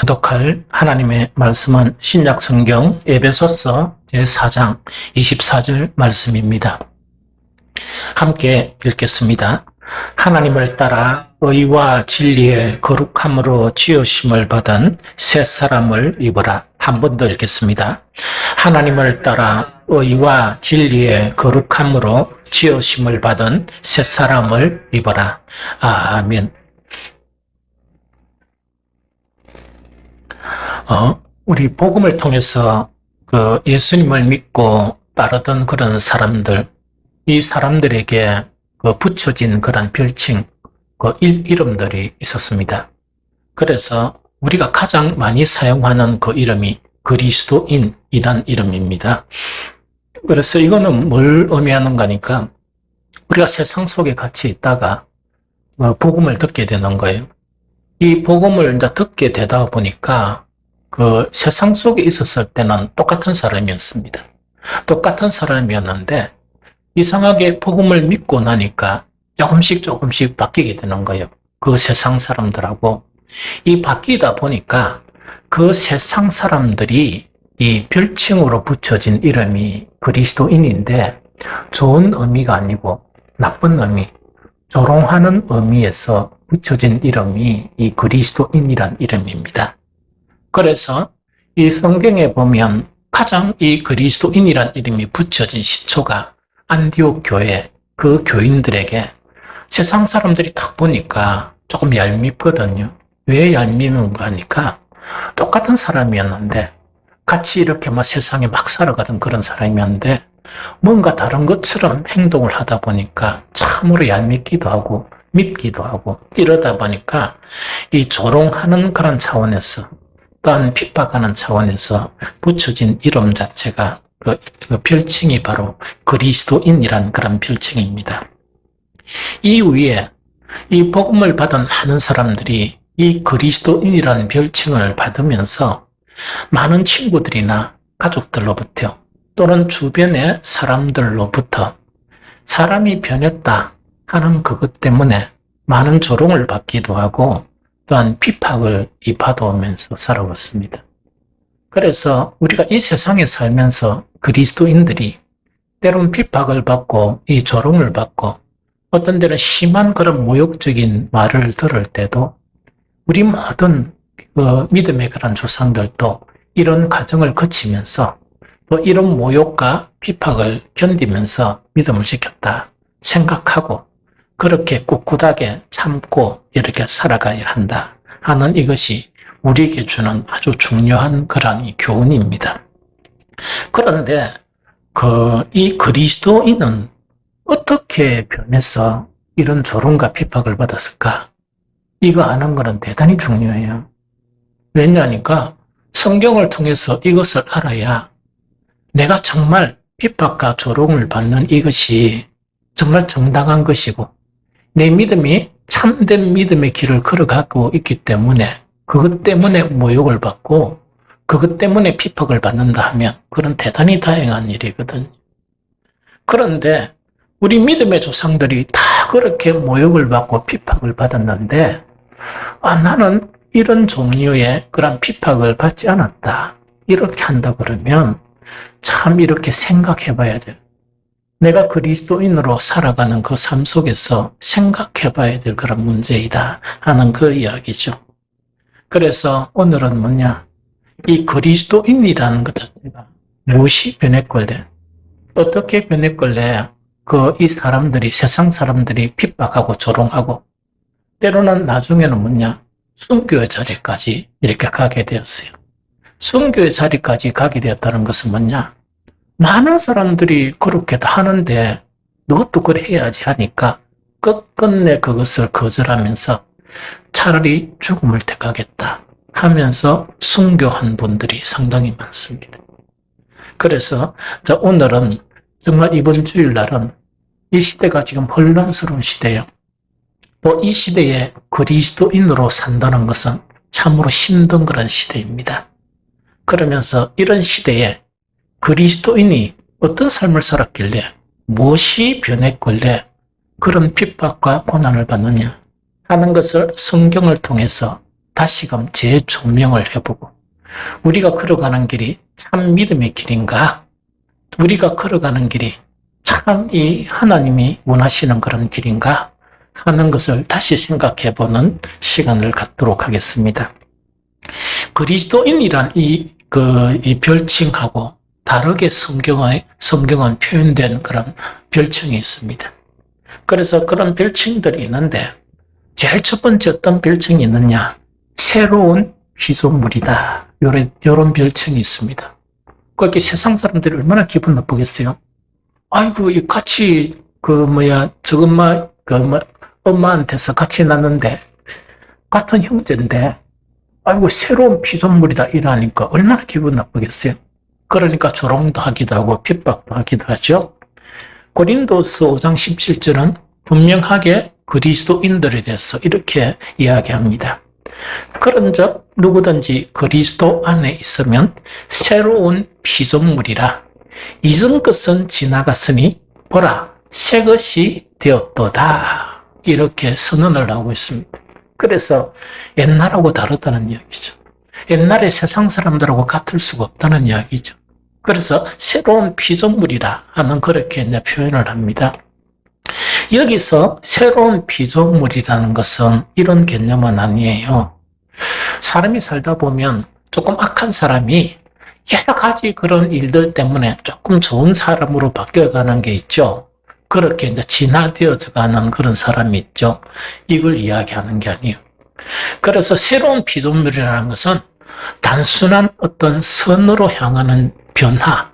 교독할 하나님의 말씀은 신약성경 에베소서 제4장 24절 말씀입니다. 함께 읽겠습니다. 하나님을 따라 의와 진리의 거룩함으로 지으심을 받은 새 사람을 입으라. 한 번 더 읽겠습니다. 하나님을 따라 의와 진리의 거룩함으로 지으심을 받은 새 사람을 입어라. 아멘. 우리 복음을 통해서 예수님을 믿고 따르던 그런 사람들, 이 사람들에게 붙여진 그런 별칭, 이름들이 있었습니다. 그래서 우리가 가장 많이 사용하는 그 이름이 그리스도인이란 이름입니다. 그래서 이거는 뭘 의미하는가니까 우리가 세상 속에 같이 있다가 복음을 듣게 되는 거예요. 이 복음을 이제 듣게 되다 보니까 세상 속에 있었을 때는 똑같은 사람이었습니다. 똑같은 사람이었는데 이상하게 복음을 믿고 나니까 조금씩 바뀌게 되는 거예요. 그 세상 사람들하고. 이 바뀌다 보니까 그 세상 사람들이 이 별칭으로 붙여진 이름이 그리스도인인데 좋은 의미가 아니고 나쁜 의미, 조롱하는 의미에서 붙여진 이름이 이 그리스도인이란 이름입니다. 그래서 이 성경에 보면 가장 이 그리스도인이란 이름이 붙여진 시초가 안디옥 교회 그 교인들에게 세상 사람들이 딱 보니까 조금 얄밉거든요. 왜 얄미운가 하니까 똑같은 사람이었는데 같이 이렇게 세상에 막 살아가던 그런 사람이었는데 뭔가 다른 것처럼 행동을 하다 보니까 참으로 얄밉기도 하고 밉기도 하고 이러다 보니까 이 조롱하는 그런 차원에서 또한 핍박하는 차원에서 붙여진 이름 자체가 그 별칭이 바로 그리스도인이란 그런 별칭입니다. 이후에 이 복음을 받은 많은 사람들이 이 그리스도인이라는 별칭을 받으면서 많은 친구들이나 가족들로부터 또는 주변의 사람들로부터 사람이 변했다 하는 그것 때문에 많은 조롱을 받기도 하고 또한 핍박을 받아오면서 살아왔습니다. 그래서 우리가 이 세상에 살면서 그리스도인들이 때론 핍박을 받고 이 조롱을 받고 어떤 때는 심한 그런 모욕적인 말을 들을 때도 우리 모든 믿음의 그런 조상들도 이런 과정을 거치면서 또 이런 모욕과 핍박을 견디면서 믿음을 지켰다 생각하고 그렇게 꿋꿋하게 참고 이렇게 살아가야 한다 하는 이것이 우리에게 주는 아주 중요한 그런 교훈입니다. 그런데 이 그리스도인은 어떻게 변해서 이런 조롱과 핍박을 받았을까? 이거 아는 것은 대단히 중요해요. 왜냐하니까 성경을 통해서 이것을 알아야 내가 정말 핍박과 조롱을 받는 이것이 정말 정당한 것이고 내 믿음이 참된 믿음의 길을 걸어가고 있기 때문에 그것 때문에 모욕을 받고 그것 때문에 핍박을 받는다 하면 그건 대단히 다행한 일이거든요. 그런데 우리 믿음의 조상들이 다 그렇게 모욕을 받고 핍박을 받았는데 나는 이런 종류의 그런 핍박을 받지 않았다. 이렇게 한다 그러면 참 이렇게 생각해 봐야 돼요. 내가 그리스도인으로 살아가는 그 삶 속에서 생각해 봐야 될 그런 문제이다 하는 그 이야기죠. 그래서 오늘은 뭐냐? 이 그리스도인이라는 것 자체가 무엇이 변했길래 어떻게 변했길래 이 사람들이 세상 사람들이 핍박하고 조롱하고 때로는 나중에는 뭐냐? 순교의 자리까지 이렇게 가게 되었어요. 순교의 자리까지 가게 되었다는 것은 뭐냐? 많은 사람들이 그렇게 다 하는데 너도 그래 해야지 하니까 끝끝내 그것을 거절하면서 차라리 죽음을 택하겠다 하면서 순교한 분들이 상당히 많습니다. 그래서 오늘은 정말 이번 주일날은 이 시대가 지금 혼란스러운 시대예요. 또 이 시대에 그리스도인으로 산다는 것은 참으로 힘든 그런 시대입니다. 그러면서 이런 시대에 그리스도인이 어떤 삶을 살았길래 무엇이 변했길래 그런 핍박과 고난을 받느냐 하는 것을 성경을 통해서 다시금 재조명을 해보고 우리가 걸어가는 길이 참 믿음의 길인가? 우리가 걸어가는 길이 참 이 하나님이 원하시는 그런 길인가? 하는 것을 다시 생각해보는 시간을 갖도록 하겠습니다. 그리스도인이란 이 별칭하고 다르게 성경은 표현된 그런 별칭이 있습니다. 그래서 그런 별칭들이 있는데 제일 첫 번째 어떤 별칭이 있느냐? 새로운 피조물이다. 요런 별칭이 있습니다. 그렇게 세상 사람들이 얼마나 기분 나쁘겠어요? 아이고, 같이, 엄마한테서 같이 났는데, 같은 형제인데, 아이고, 새로운 피조물이다. 이러니까 얼마나 기분 나쁘겠어요? 그러니까 조롱도 하기도 하고, 핍박도 하기도 하죠. 고린도서 5장 17절은 분명하게 그리스도인들에 대해서 이렇게 이야기합니다. 그런즉 누구든지 그리스도 안에 있으면 새로운 피조물이라. 이전 것은 지나갔으니 보라 새 것이 되었도다. 이렇게 선언을 하고 있습니다. 그래서 옛날하고 다르다는 이야기죠. 옛날에 세상 사람들하고 같을 수가 없다는 이야기죠. 그래서 새로운 피조물이라 하는 그렇게 이제 표현을 합니다. 여기서 새로운 피조물이라는 것은 이런 개념은 아니에요. 사람이 살다 보면 조금 악한 사람이 여러 가지 그런 일들 때문에 조금 좋은 사람으로 바뀌어가는 게 있죠. 그렇게 이제 진화되어져 가는 그런 사람이 있죠. 이걸 이야기하는 게 아니에요. 그래서 새로운 피조물이라는 것은 단순한 어떤 선으로 향하는 변화,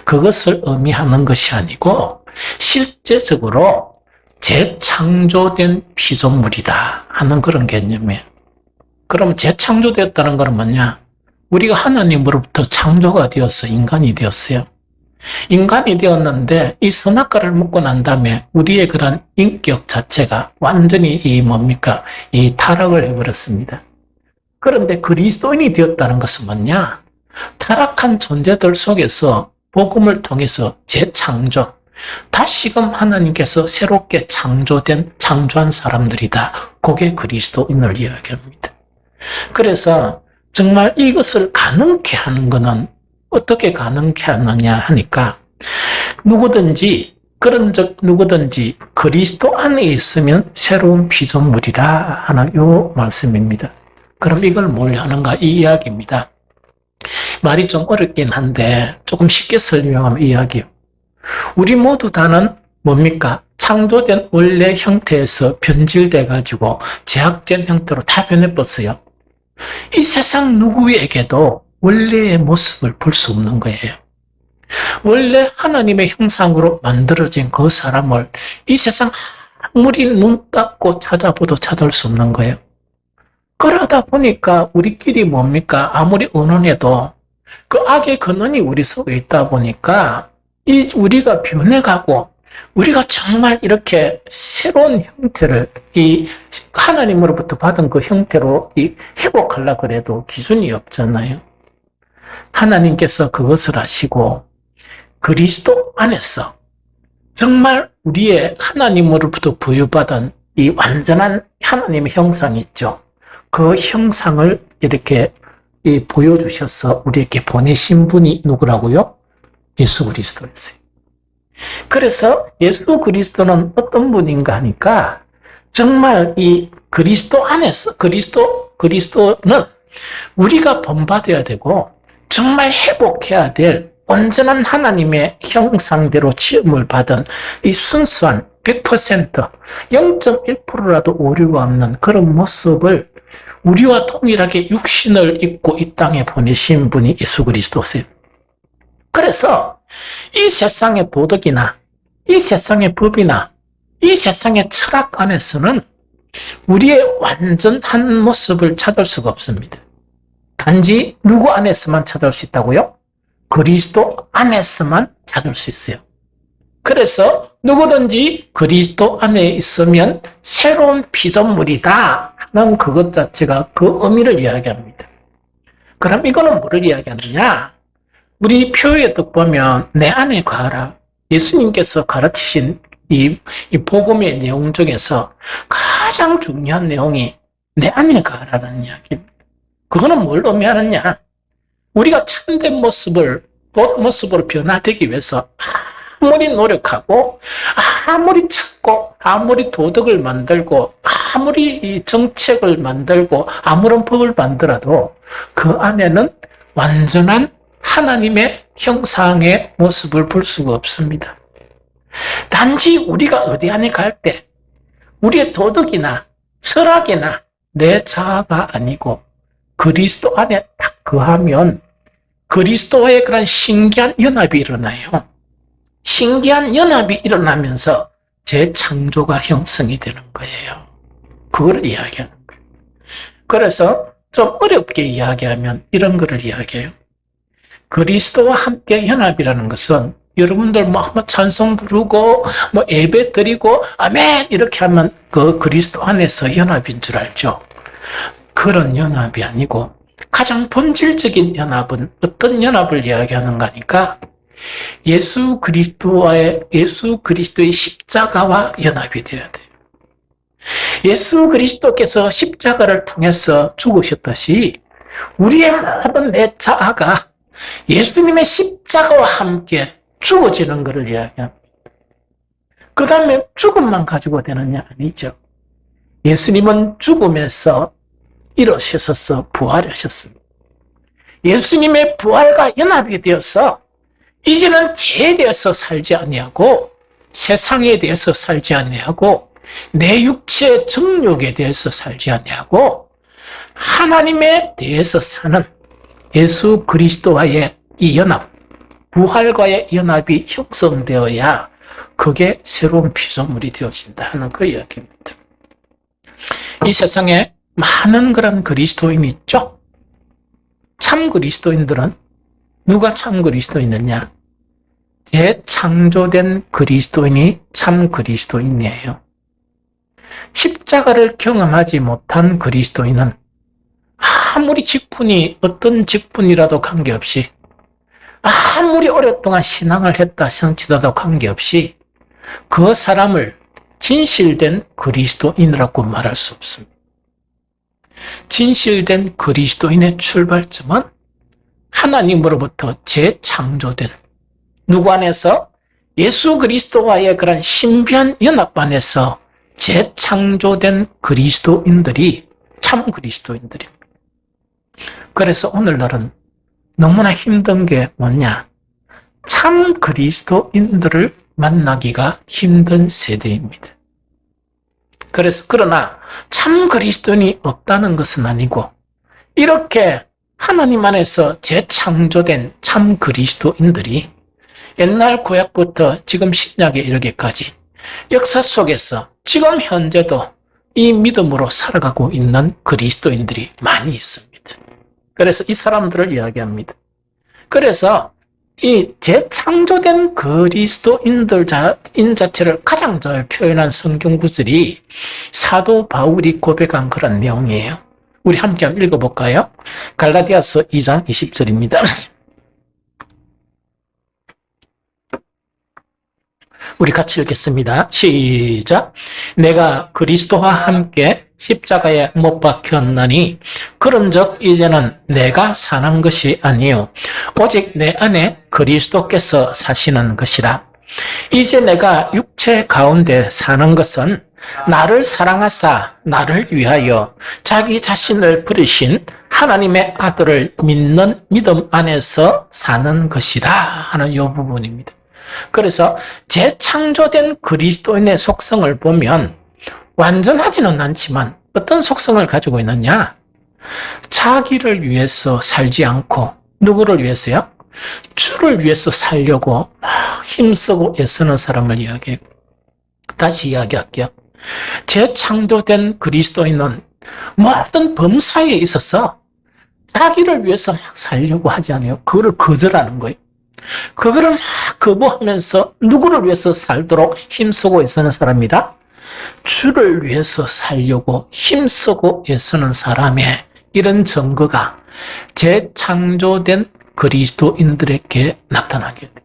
그것을 의미하는 것이 아니고 실제적으로 재창조된 피조물이다 하는 그런 개념이에요. 그럼 재창조됐다는 건 뭐냐? 우리가 하나님으로부터 창조가 되어서 인간이 되었어요. 인간이 되었는데 이 선악과를 먹고 난 다음에 우리의 그런 인격 자체가 완전히 이 타락을 해버렸습니다. 그런데 그리스도인이 되었다는 것은 뭐냐? 타락한 존재들 속에서 복음을 통해서 재창조, 다시금 하나님께서 새롭게 창조한 사람들이다. 그게 그리스도인을 이야기합니다. 그래서 정말 이것을 가능케 하는 것은 어떻게 가능케 하느냐 하니까 누구든지 그리스도 안에 있으면 새로운 피조물이라 하는 요 말씀입니다. 그럼 이걸 뭘 하는가 이 이야기입니다. 말이 좀 어렵긴 한데 조금 쉽게 설명하면 이 이야기예요. 우리 모두 다는 뭡니까? 창조된 원래 형태에서 변질돼 가지고 제약된 형태로 다 변해버렸어요. 이 세상 누구에게도 원래의 모습을 볼 수 없는 거예요. 원래 하나님의 형상으로 만들어진 그 사람을 이 세상 아무리 눈 닦고 찾아봐도 찾을 수 없는 거예요. 그러다 보니까 우리끼리 뭡니까? 아무리 의논해도 그 악의 근원이 우리 속에 있다 보니까 우리가 변해가고 우리가 정말 이렇게 새로운 형태를 하나님으로부터 받은 그 형태로 회복하려고 그래도 기준이 없잖아요. 하나님께서 그것을 아시고 그리스도 안에서 정말 우리의 하나님으로부터 부여받은 이 완전한 하나님의 형상이 있죠. 그 형상을 이렇게 보여주셔서 우리에게 보내신 분이 누구라고요? 예수 그리스도였어요. 그래서 예수 그리스도는 어떤 분인가 하니까 정말 이 그리스도 안에서 그리스도는 우리가 본받아야 되고 정말 회복해야 될 온전한 하나님의 형상대로 지음을 받은 이 순수한 100% 0.1%라도 오류가 없는 그런 모습을 우리와 동일하게 육신을 입고 이 땅에 보내신 분이 예수 그리스도세요. 그래서 이 세상의 도덕이나 이 세상의 법이나 이 세상의 철학 안에서는 우리의 완전한 모습을 찾을 수가 없습니다. 단지 누구 안에서만 찾을 수 있다고요? 그리스도 안에서만 찾을 수 있어요. 그래서 누구든지 그리스도 안에 있으면 새로운 피조물이다 하는 그것 자체가 그 의미를 이야기합니다. 그럼 이거는 뭐를 이야기하느냐? 우리 표에 딱 보면 내 안에 거하라. 예수님께서 가르치신 이 복음의 내용 중에서 가장 중요한 내용이 내 안에 가라는 이야기입니다. 그거는 뭘 의미하느냐? 우리가 참된 모습을, 본 모습으로 변화되기 위해서 아무리 노력하고, 아무리 찾고, 아무리 도덕을 만들고, 아무리 이 정책을 만들고, 아무런 법을 만들어도 그 안에는 완전한 하나님의 형상의 모습을 볼 수가 없습니다. 단지 우리가 어디 안에 갈 때, 우리의 도덕이나 철학이나 내 자아가 아니고 그리스도 안에 딱 거하면 그리스도와의 그런 신기한 연합이 일어나요. 신기한 연합이 일어나면서 재창조가 형성이 되는 거예요. 그걸 이야기하는 거예요. 그래서 좀 어렵게 이야기하면 이런 거를 이야기해요. 그리스도와 함께 연합이라는 것은 여러분들 뭐 찬송 부르고 뭐 예배 드리고 아멘 이렇게 하면 그 그리스도 안에서 연합인 줄 알죠. 그런 연합이 아니고 가장 본질적인 연합은 어떤 연합을 이야기하는가 하니까 예수 그리스도의 십자가와 연합이 되어야 돼요. 예수 그리스도께서 십자가를 통해서 죽으셨듯이 우리의 모든 내 자아가 예수님의 십자가와 함께 죽어지는 것을 이야기합니다. 그 다음에 죽음만 가지고 되느냐? 아니죠. 예수님은 죽음에서 일어서셔서 부활하셨습니다. 예수님의 부활과 연합이 되어서 이제는 죄에 대해서 살지 아니하고 세상에 대해서 살지 아니하고 내 육체의 정욕에 대해서 살지 아니하고 하나님에 대해서 사는 예수 그리스도와의 이 연합, 부활과의 연합이 형성되어야 그게 새로운 피조물이 되어진다 하는 그 이야기입니다. 이 세상에 많은 그런 그리스도인이 있죠? 참 그리스도인들은 누가 참 그리스도인이냐? 재창조된 그리스도인이 참 그리스도인이에요. 십자가를 경험하지 못한 그리스도인은 아무리 직분이 어떤 직분이라도 관계없이 아무리 오랫동안 신앙을 했다 성취다도 관계없이 그 사람을 진실된 그리스도인이라고 말할 수 없습니다. 진실된 그리스도인의 출발점은 하나님으로부터 재창조된 누구 안에서 예수 그리스도와의 그런 신비한 연합 안에서 재창조된 그리스도인들이 참 그리스도인들입니다. 그래서 오늘날은 너무나 힘든 게 뭐냐? 참 그리스도인들을 만나기가 힘든 세대입니다. 그러나 참 그리스도인이 없다는 것은 아니고 이렇게 하나님 안에서 재창조된 참 그리스도인들이 옛날 구약부터 지금 신약에 이르기까지 역사 속에서 지금 현재도 이 믿음으로 살아가고 있는 그리스도인들이 많이 있습니다. 그래서 이 사람들을 이야기합니다. 그래서 이 재창조된 그리스도인들 자체를 가장 잘 표현한 성경 구절이 사도 바울이 고백한 그런 내용이에요. 우리 함께 한번 읽어볼까요? 갈라디아서 2장 20절입니다. 우리 같이 읽겠습니다. 시작. 내가 그리스도와 함께 십자가에 못 박혔나니 그런즉 이제는 내가 사는 것이 아니요 오직 내 안에 그리스도께서 사시는 것이라. 이제 내가 육체 가운데 사는 것은 나를 사랑하사 나를 위하여 자기 자신을 부르신 하나님의 아들을 믿는 믿음 안에서 사는 것이라 하는 이 부분입니다. 그래서 재창조된 그리스도인의 속성을 보면 완전하지는 않지만 어떤 속성을 가지고 있느냐? 자기를 위해서 살지 않고 누구를 위해서요? 주를 위해서 살려고 힘쓰고 애쓰는 사람을 이야기해요. 다시 이야기할게요. 재창조된 그리스도인은 모든 범사에 있어서 자기를 위해서 막 살려고 하지 않아요. 그거를 거절하는 거예요. 그거를 막 거부하면서 누구를 위해서 살도록 힘쓰고 애쓰는 사람이다? 주를 위해서 살려고 힘쓰고 애쓰는 사람의 이런 증거가 재창조된 그리스도인들에게 나타나게 돼.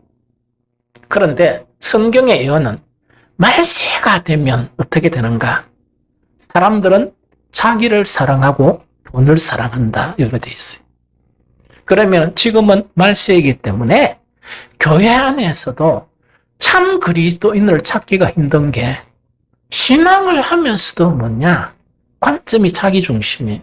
그런데 성경의 예언은 말세가 되면 어떻게 되는가? 사람들은 자기를 사랑하고 돈을 사랑한다. 이렇게 돼 있어요. 그러면 지금은 말세이기 때문에 교회 안에서도 참 그리스도인을 찾기가 힘든 게 신앙을 하면서도 뭐냐? 관점이 자기 중심이에요.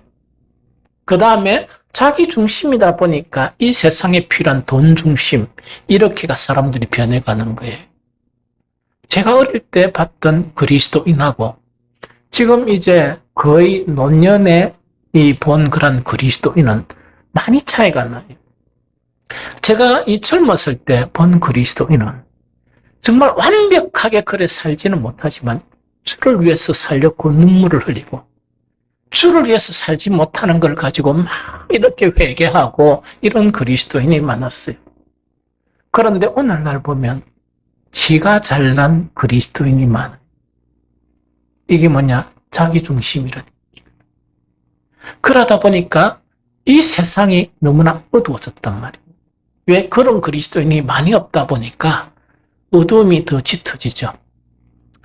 그 다음에 자기 중심이다 보니까 이 세상에 필요한 돈 중심, 이렇게가 사람들이 변해가는 거예요. 제가 어릴 때 봤던 그리스도인하고 지금 이제 거의 노년에 본 그런 그리스도인은 많이 차이가 나요. 제가 이 젊었을 때 본 그리스도인은 정말 완벽하게 그래 살지는 못하지만 주를 위해서 살렸고 눈물을 흘리고 주를 위해서 살지 못하는 걸 가지고 막 이렇게 회개하고 이런 그리스도인이 많았어요. 그런데 오늘날 보면 지가 잘난 그리스도인이 많아요. 이게 뭐냐? 자기 중심이라는 얘기거든. 그러다 보니까 이 세상이 너무나 어두워졌단 말이에요. 왜? 그런 그리스도인이 많이 없다 보니까 어두움이 더 짙어지죠.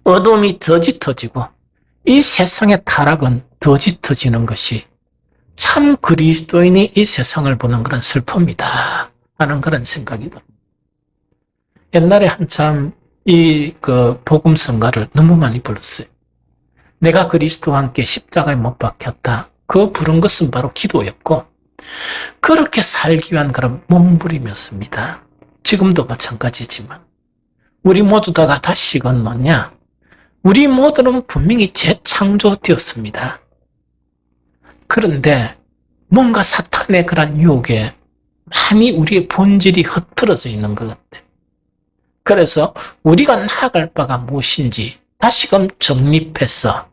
어두움이 더 짙어지고 이 세상의 타락은 더 짙어지는 것이 참 그리스도인이 이 세상을 보는 그런 슬픔이다 하는 그런 생각이 듭니다. 옛날에 한참 복음 성가를 너무 많이 불렀어요. 내가 그리스도와 함께 십자가에 못 박혔다. 그 부른 것은 바로 기도였고 그렇게 살기 위한 그런 몸부림이었습니다. 지금도 마찬가지지만 우리 모두 다가 다시금 뭐냐? 우리 모두는 분명히 재창조되었습니다. 그런데 뭔가 사탄의 그런 유혹에 많이 우리의 본질이 흐트러져 있는 것 같아요. 그래서 우리가 나아갈 바가 무엇인지 다시금 정립해서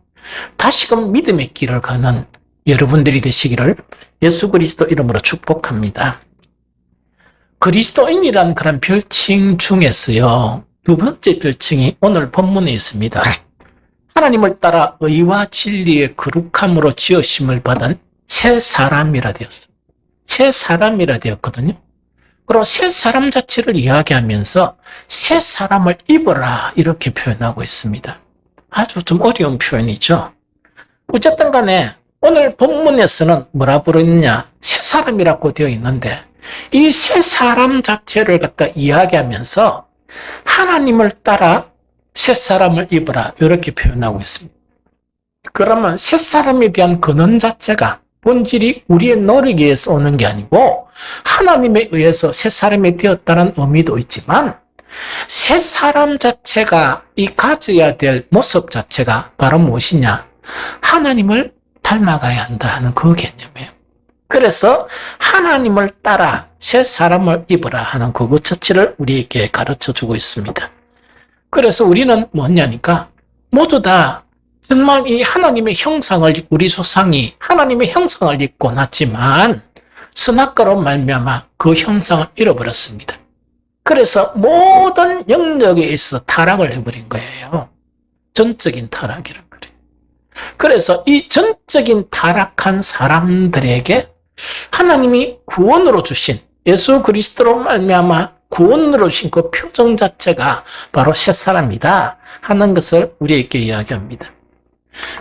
다시금 믿음의 길을 가는 여러분들이 되시기를 예수 그리스도 이름으로 축복합니다. 그리스도인이라는 그런 별칭 중에서요, 두 번째 별칭이 오늘 본문에 있습니다. 하나님을 따라 의와 진리의 거룩함으로 지으심을 받은 새 사람이라 되었습니다. 새 사람이라 되었거든요. 그리고 새 사람 자체를 이야기하면서 새 사람을 입어라 이렇게 표현하고 있습니다. 아주 좀 어려운 표현이죠. 어쨌든 간에 오늘 본문에서는 뭐라 부르느냐? 새 사람이라고 되어 있는데 이 새 사람 자체를 갖다 이야기하면서 하나님을 따라 새 사람을 입어라 이렇게 표현하고 있습니다. 그러면 새 사람에 대한 근원 자체가 본질이 우리의 노력에 의해서 오는 게 아니고 하나님에 의해서 새 사람이 되었다는 의미도 있지만 새 사람 자체가 이 가져야 될 모습 자체가 바로 무엇이냐? 하나님을 닮아가야 한다 하는 그 개념이에요. 그래서 하나님을 따라 새 사람을 입으라 하는 그것 자체를 우리에게 가르쳐주고 있습니다. 그래서 우리는 뭐냐니까 모두 다 정말 이 하나님의 형상을 우리 조상이 하나님의 형상을 입고 났지만 선악과로 말미암아 그 형상을 잃어버렸습니다. 그래서 모든 영역에 있어 타락을 해버린 거예요. 전적인 타락이란 거예요. 그래서 이 전적인 타락한 사람들에게 하나님이 구원으로 주신 예수 그리스도로 말미암아 구원으로 주신 그 표정 자체가 바로 새사람이다 하는 것을 우리에게 이야기합니다.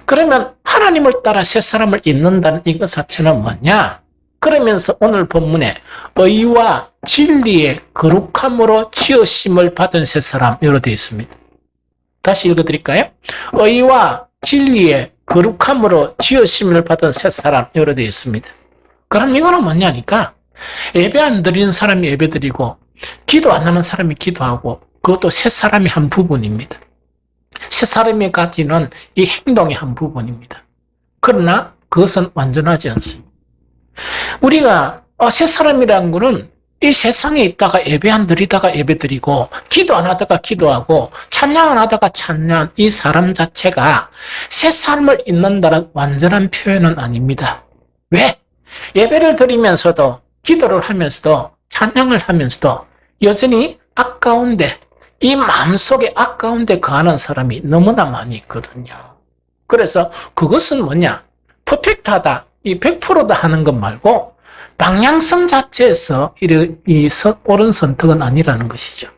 그러면 하나님을 따라 새사람을 입는다는 이것 자체는 뭐냐? 그러면서 오늘 본문에 의와 진리의 거룩함으로 지으심을 받은 새사람 이렇게 되어 있습니다. 다시 읽어드릴까요? 의와 진리의 거룩함으로 지으심을 받은 새사람 이렇게 되어 있습니다. 그럼 이거는 뭐냐니까 예배 안 드리는 사람이 예배 드리고 기도 안 하는 사람이 기도하고 그것도 새사람의 한 부분입니다. 새사람이 가지는 이 행동의 한 부분입니다. 그러나 그것은 완전하지 않습니다. 우리가 새사람이라는 것은 이 세상에 있다가 예배 안 드리다가 예배 드리고 기도 안 하다가 기도하고 찬양 안 하다가 찬양, 이 사람 자체가 새사람을 입는다는 완전한 표현은 아닙니다. 왜? 예배를 드리면서도 기도를 하면서도 찬양을 하면서도 여전히 아까운데 이 마음속에 아까운데 거하는 사람이 너무나 많이 있거든요. 그래서 그것은 뭐냐? 퍼펙트하다, 이 100%다 하는 것 말고 방향성 자체에서 이 옳은 선택은 아니라는 것이죠.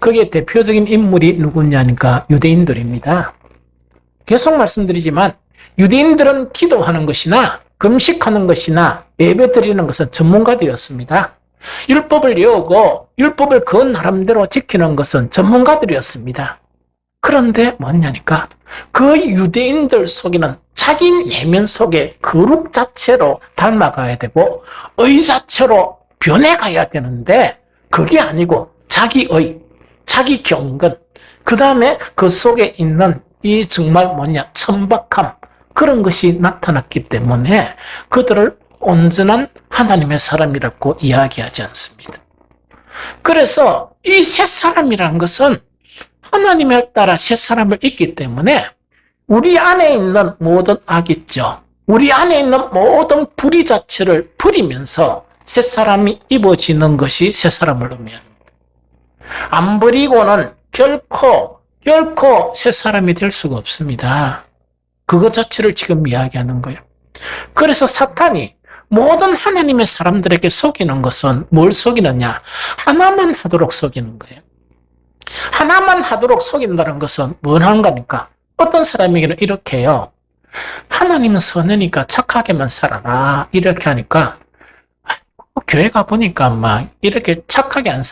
거기에 대표적인 인물이 누구냐니까 유대인들입니다. 계속 말씀드리지만 유대인들은 기도하는 것이나 금식하는 것이나 예배드리는 것은 전문가들이었습니다. 율법을 외우고 율법을 그 나름대로 지키는 것은 전문가들이었습니다. 그런데 뭐냐니까 그 유대인들 속에는 자기 내면 속에 거룩 자체로 닮아가야 되고 의 자체로 변해가야 되는데 그게 아니고 자기의, 자기 경건, 그 다음에 그 속에 있는 이 정말 천박함, 그런 것이 나타났기 때문에 그들을 온전한 하나님의 사람이라고 이야기하지 않습니다. 그래서 이 새 사람이라는 것은 하나님에 따라 새 사람을 입기 때문에 우리 안에 있는 모든 악 있죠. 우리 안에 있는 모든 불의 자체를 버리면서 새 사람이 입어지는 것이 새 사람을 의미합니다. 안 버리고는 결코 새 사람이 될 수가 없습니다. 그것 자체를 지금 이야기하는 거예요. 그래서 사탄이 모든 하나님의 사람들에게 속이는 것은 뭘 속이느냐? 하나만 하도록 속이는 거예요. 하나만 하도록 속인다는 것은 뭘 하는 거니까? 어떤 사람에게는 이렇게 해요. 하나님은 선하니까 착하게만 살아라. 이렇게 하니까 교회 가보니까 막 이렇게 착하게 안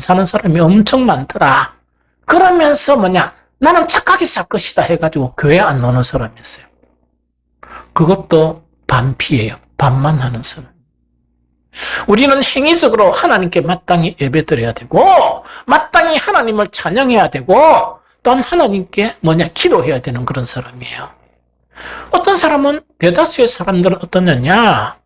사는 사람이 엄청 많더라. 그러면서 나는 착하게 살 것이다 해가지고 교회 안 나오는 사람이 있어요. 그것도 반피예요. 반만 하는 사람. 우리는 행위적으로 하나님께 마땅히 예배드려야 되고 마땅히 하나님을 찬양해야 되고 또한 하나님께 기도해야 되는 그런 사람이에요. 어떤 사람은 대다수의 사람들은 어떠느냐?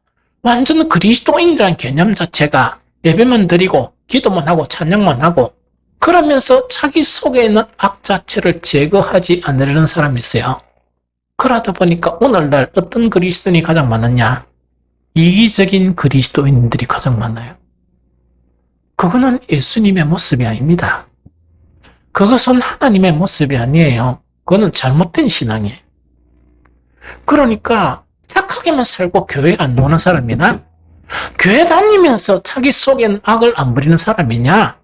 완전 그리스도인이라는 개념 자체가 예배만 드리고 기도만 하고 찬양만 하고 그러면서 자기 속에 있는 악 자체를 제거하지 않으려는 사람이 있어요. 그러다 보니까 오늘날 어떤 그리스도인이 가장 많았냐? 이기적인 그리스도인들이 가장 많아요. 그거는 예수님의 모습이 아닙니다. 그것은 하나님의 모습이 아니에요. 그거는 잘못된 신앙이에요. 그러니까 착하게만 살고 교회 안 나오는 사람이나 교회 다니면서 자기 속엔 악을 안 부리는 사람이냐?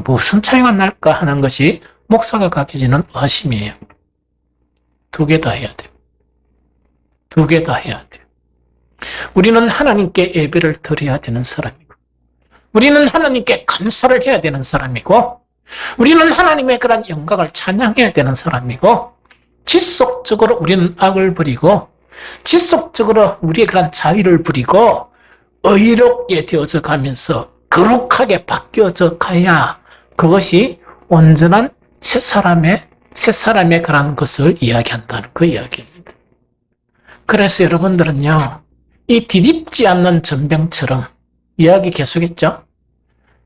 무슨 차이가 날까 하는 것이 목사가 가지는 의심이에요. 두 개 다 해야 돼요. 두 개 다 해야 돼요. 우리는 하나님께 예배를 드려야 되는 사람이고 우리는 하나님께 감사를 해야 되는 사람이고 우리는 하나님의 그런 영광을 찬양해야 되는 사람이고 지속적으로 우리는 악을 부리고 지속적으로 우리의 그런 자유를 부리고 의롭게 되어져 가면서 거룩하게 바뀌어져 가야 그것이 온전한 새 사람의 그런 것을 이야기한다는 그 이야기입니다. 그래서 여러분들은요, 이 뒤집지 않는 전병처럼 이야기 계속했죠?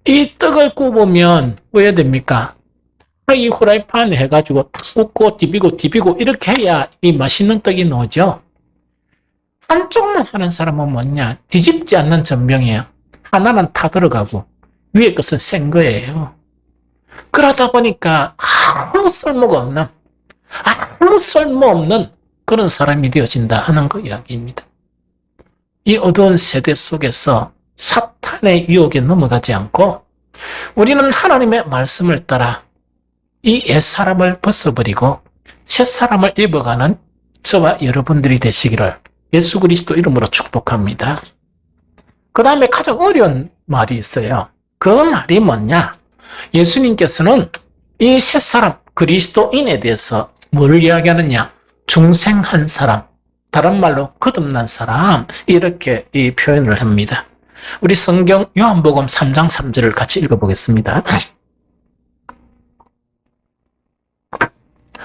이 떡을 굽으면 뭐 해야 됩니까? 이 후라이팬에 해가지고 굽고 디비고 이렇게 해야 이 맛있는 떡이 나오죠? 한쪽만 하는 사람은 뭐냐? 뒤집지 않는 전병이에요. 하나는 타 들어가고 위에 것은 센 거예요. 그러다 보니까 아무 쓸모없는 그런 사람이 되어진다 하는 그 이야기입니다. 이 어두운 세대 속에서 사탄의 유혹에 넘어가지 않고 우리는 하나님의 말씀을 따라 이 옛사람을 벗어버리고 새사람을 입어가는 저와 여러분들이 되시기를 예수 그리스도 이름으로 축복합니다. 그 다음에 가장 어려운 말이 있어요. 그 말이 뭐냐? 예수님께서는 이 새사람 그리스도인에 대해서 뭘 이야기하느냐? 중생한 사람, 다른 말로 거듭난 사람, 이렇게 이 표현을 합니다. 우리 성경 요한복음 3장 3절을 같이 읽어보겠습니다.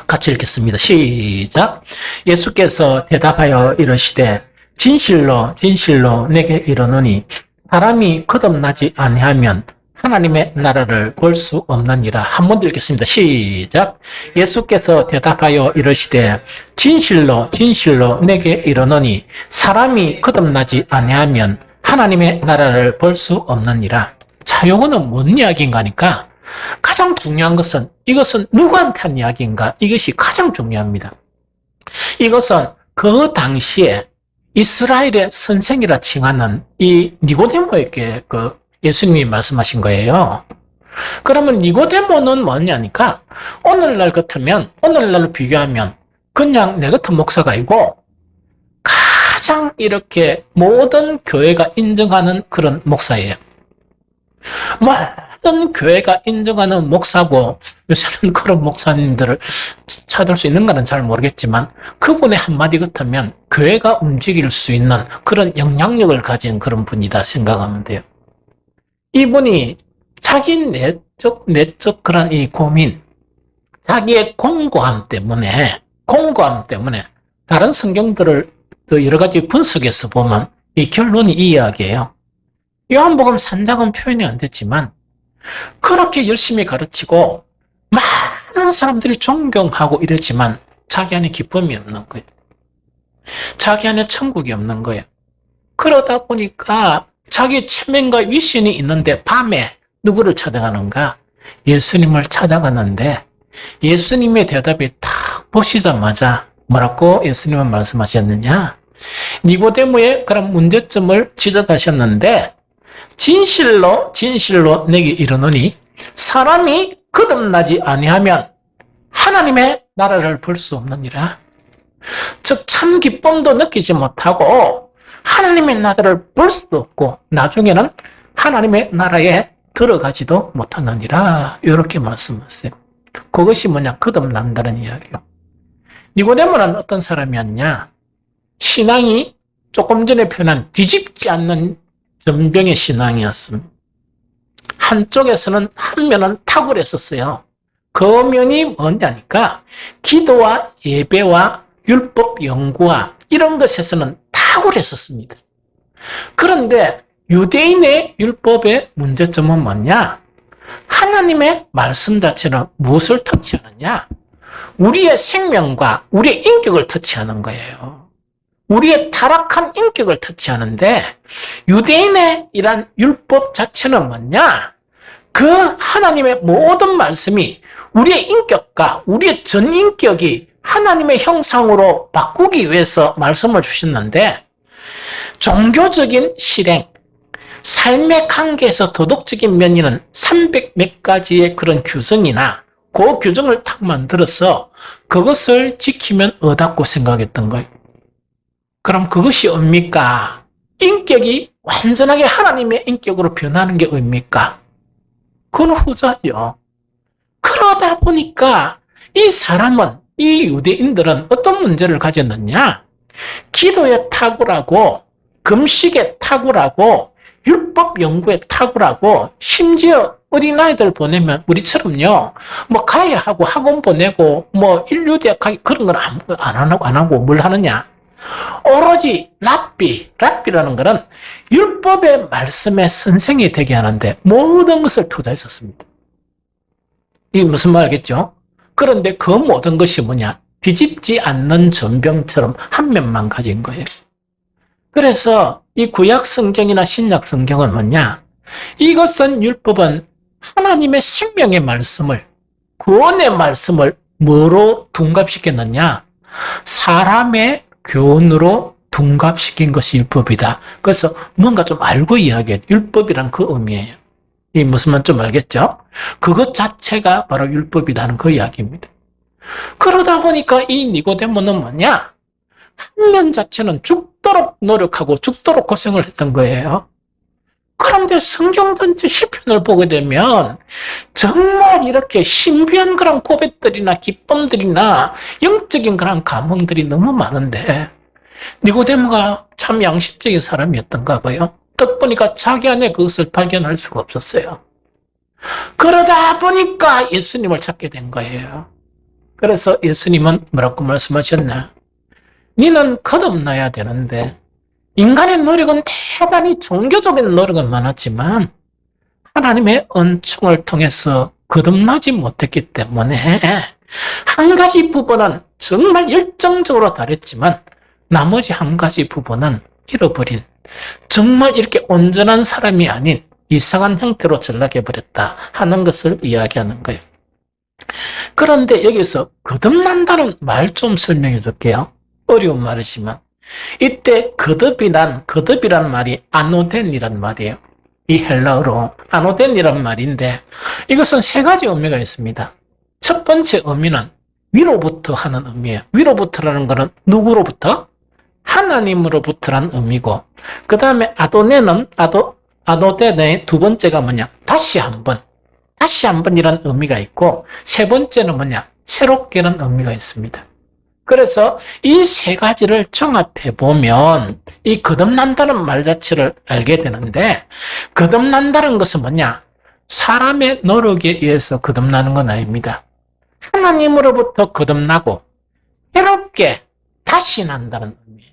같이 읽겠습니다. 시작. 예수께서 대답하여 이르시되 진실로 진실로 내게 이르노니 사람이 거듭나지 아니하면 하나님의 나라를 볼 수 없느니라. 한 번 더 읽겠습니다. 시작. 예수께서 대답하여 이르시되 진실로 진실로 내게 이르노니 사람이 거듭나지 아니하면 하나님의 나라를 볼 수 없느니라. 자, 요거는 뭔 이야기인가 하니까 가장 중요한 것은 이것은 누구한테 한 이야기인가? 이것이 가장 중요합니다. 이것은 그 당시에 이스라엘의 선생이라 칭하는 이 니고데모에게 예수님이 말씀하신 거예요. 그러면 니고데모는 뭐냐니까 오늘날 같으면 오늘날로 비교하면 그냥 내 같은 목사가 아니고 가장 이렇게 모든 교회가 인정하는 그런 목사예요. 모든 교회가 인정하는 목사고, 요새는 그런 목사님들을 찾을 수 있는가는 잘 모르겠지만 그분의 한마디 같으면 교회가 움직일 수 있는 그런 영향력을 가진 그런 분이다 생각하면 돼요. 이분이 자기 내적 그런 이 고민, 자기의 공고함 때문에 다른 성경들을 또 여러 가지 분석해서 보면 이 결론이 이 이야기예요. 요한복음 3장은 표현이 안 됐지만 그렇게 열심히 가르치고 많은 사람들이 존경하고 이랬지만 자기 안에 기쁨이 없는 거예요. 자기 안에 천국이 없는 거예요. 그러다 보니까 자기 체면과 위신이 있는데 밤에 누구를 찾아가는가? 예수님을 찾아갔는데 예수님의 대답이 딱 보시자마자 뭐라고 예수님은 말씀하셨느냐? 니고데모의 그런 문제점을 지적하셨는데 진실로 내게 이르노니 사람이 거듭나지 아니하면 하나님의 나라를 볼 수 없느니라. 즉 참 기쁨도 느끼지 못하고 하나님의 나라를 볼 수도 없고 나중에는 하나님의 나라에 들어가지도 못하느니라. 이렇게 말씀하세요. 그것이 뭐냐? 거듭난다는 이야기예요. 니고데모는 어떤 사람이었냐? 신앙이 조금 전에 표현한 뒤집지 않는 전병의 신앙이었습니다. 한쪽에서는 한 면은 탁월했었어요. 그 면이 뭐냐니까 기도와 예배와 율법 연구와 이런 것에서는 탁월했었습니다. 그런데 유대인의 율법의 문제점은 뭐냐? 하나님의 말씀 자체는 무엇을 터치하느냐? 우리의 생명과 우리의 인격을 터치하는 거예요. 우리의 타락한 인격을 터치하는데 유대인의 이런 율법 자체는 뭐냐? 그 하나님의 모든 말씀이 우리의 인격과 우리의 전인격이 하나님의 형상으로 바꾸기 위해서 말씀을 주셨는데 종교적인 실행, 삶의 관계에서 도덕적인 면에는 300 몇 가지의 그런 규정이나 그 규정을 딱 만들어서 그것을 지키면 얻었고 생각했던 거예요. 그럼 그것이 뭡니까? 인격이 완전하게 하나님의 인격으로 변하는 게 뭡니까? 그건 후자죠. 그러다 보니까 이 사람은, 이 유대인들은 어떤 문제를 가졌느냐? 기도에 탁월하고, 금식에 탁월하고, 율법 연구에 탁월하고, 심지어 어린아이들 보내면 우리처럼요, 뭐 가야 하고 학원 보내고, 뭐 인류대학 가기 그런 건 안 하고 뭘 하느냐? 오로지 랍비라는 것은 율법의 말씀의 선생이 되게 하는데 모든 것을 투자했었습니다. 이게 무슨 말 알겠죠? 그런데 그 모든 것이 뭐냐? 뒤집지 않는 전병처럼 한 면만 가진 거예요. 그래서 이 구약 성경이나 신약 성경은 뭐냐? 이것은 율법은 하나님의 생명의 말씀을, 구원의 말씀을 뭐로 둔갑시켰느냐? 사람의 교훈으로 둔갑시킨 것이 율법이다. 그래서 뭔가 좀 알고 이야기해요. 율법이란 그 의미예요. 이 무슨 말 좀 알겠죠? 그것 자체가 바로 율법이라는 그 이야기입니다. 그러다 보니까 이 니고데모는 뭐냐? 한 면 자체는 죽도록 노력하고 죽도록 고생을 했던 거예요. 그런데 성경 전체 시편을 보게 되면 정말 이렇게 신비한 그런 고백들이나 기쁨들이나 영적인 그런 감흥들이 너무 많은데 니고데모가 참 양심적인 사람이었던가 봐요. 딱 보니까 자기 안에 그것을 발견할 수가 없었어요. 그러다 보니까 예수님을 찾게 된 거예요. 그래서 예수님은 뭐라고 말씀하셨나? 니는 거듭나야 되는데 인간의 노력은 대단히 종교적인 노력은 많았지만 하나님의 은총을 통해서 거듭나지 못했기 때문에 한 가지 부분은 정말 열정적으로 다했지만 나머지 한 가지 부분은 잃어버린, 정말 이렇게 온전한 사람이 아닌 이상한 형태로 전락해버렸다 하는 것을 이야기하는 거예요. 그런데 여기서 거듭난다는 말 좀 설명해 줄게요. 어려운 말이지만 이때 거듭이란 말이 아노덴이란 말이에요. 이 헬라어로 아노덴이란 말인데 이것은 세 가지 의미가 있습니다. 첫 번째 의미는 위로부터 하는 의미예요. 위로부터라는 것은 누구로부터? 하나님으로부터라는 의미고, 그 다음에 아도데의 두 번째가 뭐냐? 다시 한번이라는 의미가 있고, 세 번째는 뭐냐? 새롭게는 의미가 있습니다. 그래서 이 세 가지를 종합해 보면 이 거듭난다는 말 자체를 알게 되는데, 거듭난다는 것은 뭐냐? 사람의 노력에 의해서 거듭나는 건 아닙니다. 하나님으로부터 거듭나고 새롭게 다시 난다는 의미예요.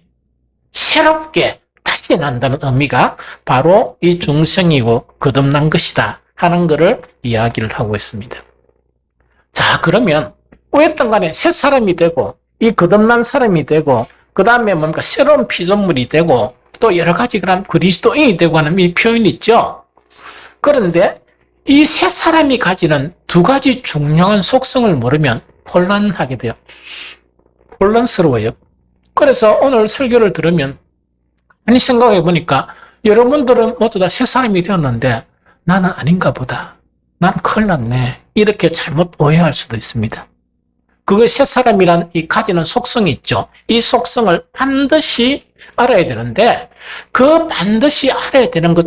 새롭게 다시 난다는 의미가 바로 이 중생이고 거듭난 것이다 하는 것을 이야기를 하고 있습니다. 자, 그러면 어쨌든 간에 새 사람이 되고 이 거듭난 사람이 되고 그 다음에 뭔가 새로운 피조물이 되고 또 여러 가지 그런 그리스도인이 되고 하는 이 표현이 있죠. 그런데 이 새 사람이 가지는 두 가지 중요한 속성을 모르면 혼란하게 돼요. 혼란스러워요. 그래서 오늘 설교를 들으면 많이 생각해 보니까 여러분들은 모두 다 새 사람이 되었는데 나는 아닌가 보다. 나는 큰일 났네. 이렇게 잘못 오해할 수도 있습니다. 그게 새 사람이란 이 가지는 속성이 있죠. 이 속성을 반드시 알아야 되는데 그 반드시 알아야 되는 것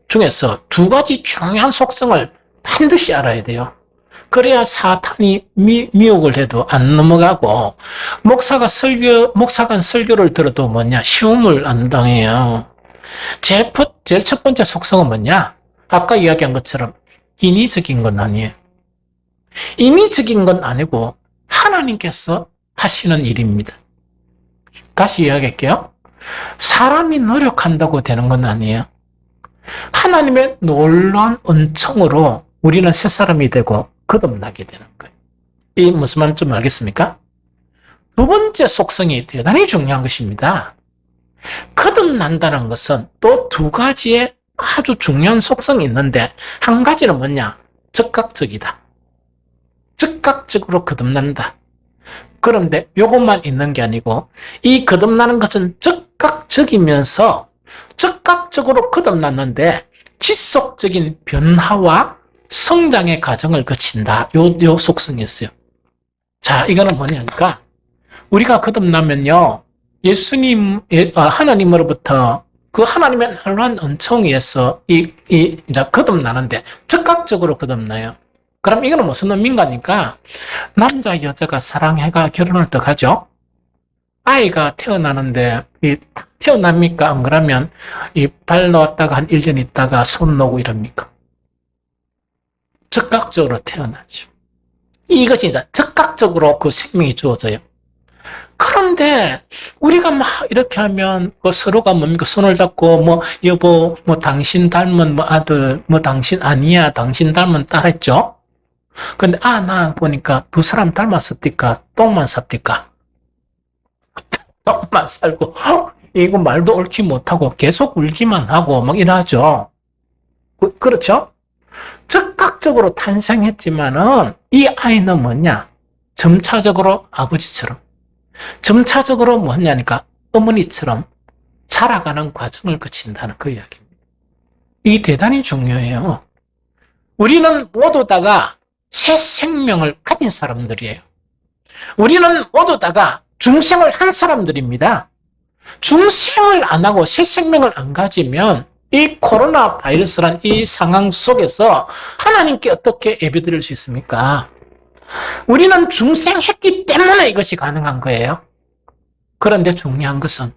중에서 두 가지 중요한 속성을 반드시 알아야 돼요. 그래야 사탄이 미혹을 해도 안 넘어가고 목사가 설교를 들어도 뭐냐 시험을 안 당해요. 제일 첫 번째 속성은 뭐냐? 아까 이야기한 것처럼 인위적인 건 아니에요. 인위적인 건 아니고 하나님께서 하시는 일입니다. 다시 이야기할게요. 사람이 노력한다고 되는 건 아니에요. 하나님의 놀라운 은총으로 우리는 새 사람이 되고 거듭나게 되는 거예요. 이 무슨 말인지 좀 알겠습니까? 두 번째 속성이 대단히 중요한 것입니다. 거듭난다는 것은 또 두 가지의 아주 중요한 속성이 있는데 한 가지는 뭐냐? 즉각적이다. 즉각적으로 거듭난다. 그런데 이것만 있는 게 아니고 이 거듭나는 것은 즉각적이면서 즉각적으로 거듭났는데 지속적인 변화와 성장의 과정을 거친다. 요 속성이 있어요. 자, 이거는 뭐냐니까 우리가 거듭나면요 하나님으로부터 그 하나님의 놀라운 은총에 의해서 이제 거듭나는데 즉각적으로 거듭나요. 그럼 이거는 무슨 의미인가니까 남자 여자가 사랑해가 결혼을 또 가죠. 아이가 태어나는데 태어납니까? 안 그러면 발 놓았다가 한 1년 있다가 손 놓고 이럽니까? 즉각적으로 태어나죠. 이것이 이제 즉각적으로 그 생명이 주어져요. 그런데 우리가 막 이렇게 하면 서로가 뭡니까? 손을 잡고 여보 당신 닮은 아들 당신 아니야 당신 닮은 딸 했죠. 근데 나 보니까 두 사람 닮았었니까 똥만 삽니까? 똥만 살고 이거 말도 옳지 못하고 계속 울기만 하고 막 이러죠. 그렇죠? 즉각적으로 탄생했지만은 이 아이는 뭐냐? 점차적으로 아버지처럼 점차적으로 뭐냐니까 어머니처럼 자라가는 과정을 거친다는 그 이야기입니다. 이게 대단히 중요해요. 우리는 모두 다가 새 생명을 가진 사람들이에요. 우리는 모두 다가 중생을 한 사람들입니다. 중생을 안 하고 새 생명을 안 가지면 이 코로나 바이러스란 이 상황 속에서 하나님께 어떻게 예배드릴 수 있습니까? 우리는 중생했기 때문에 이것이 가능한 거예요. 그런데 중요한 것은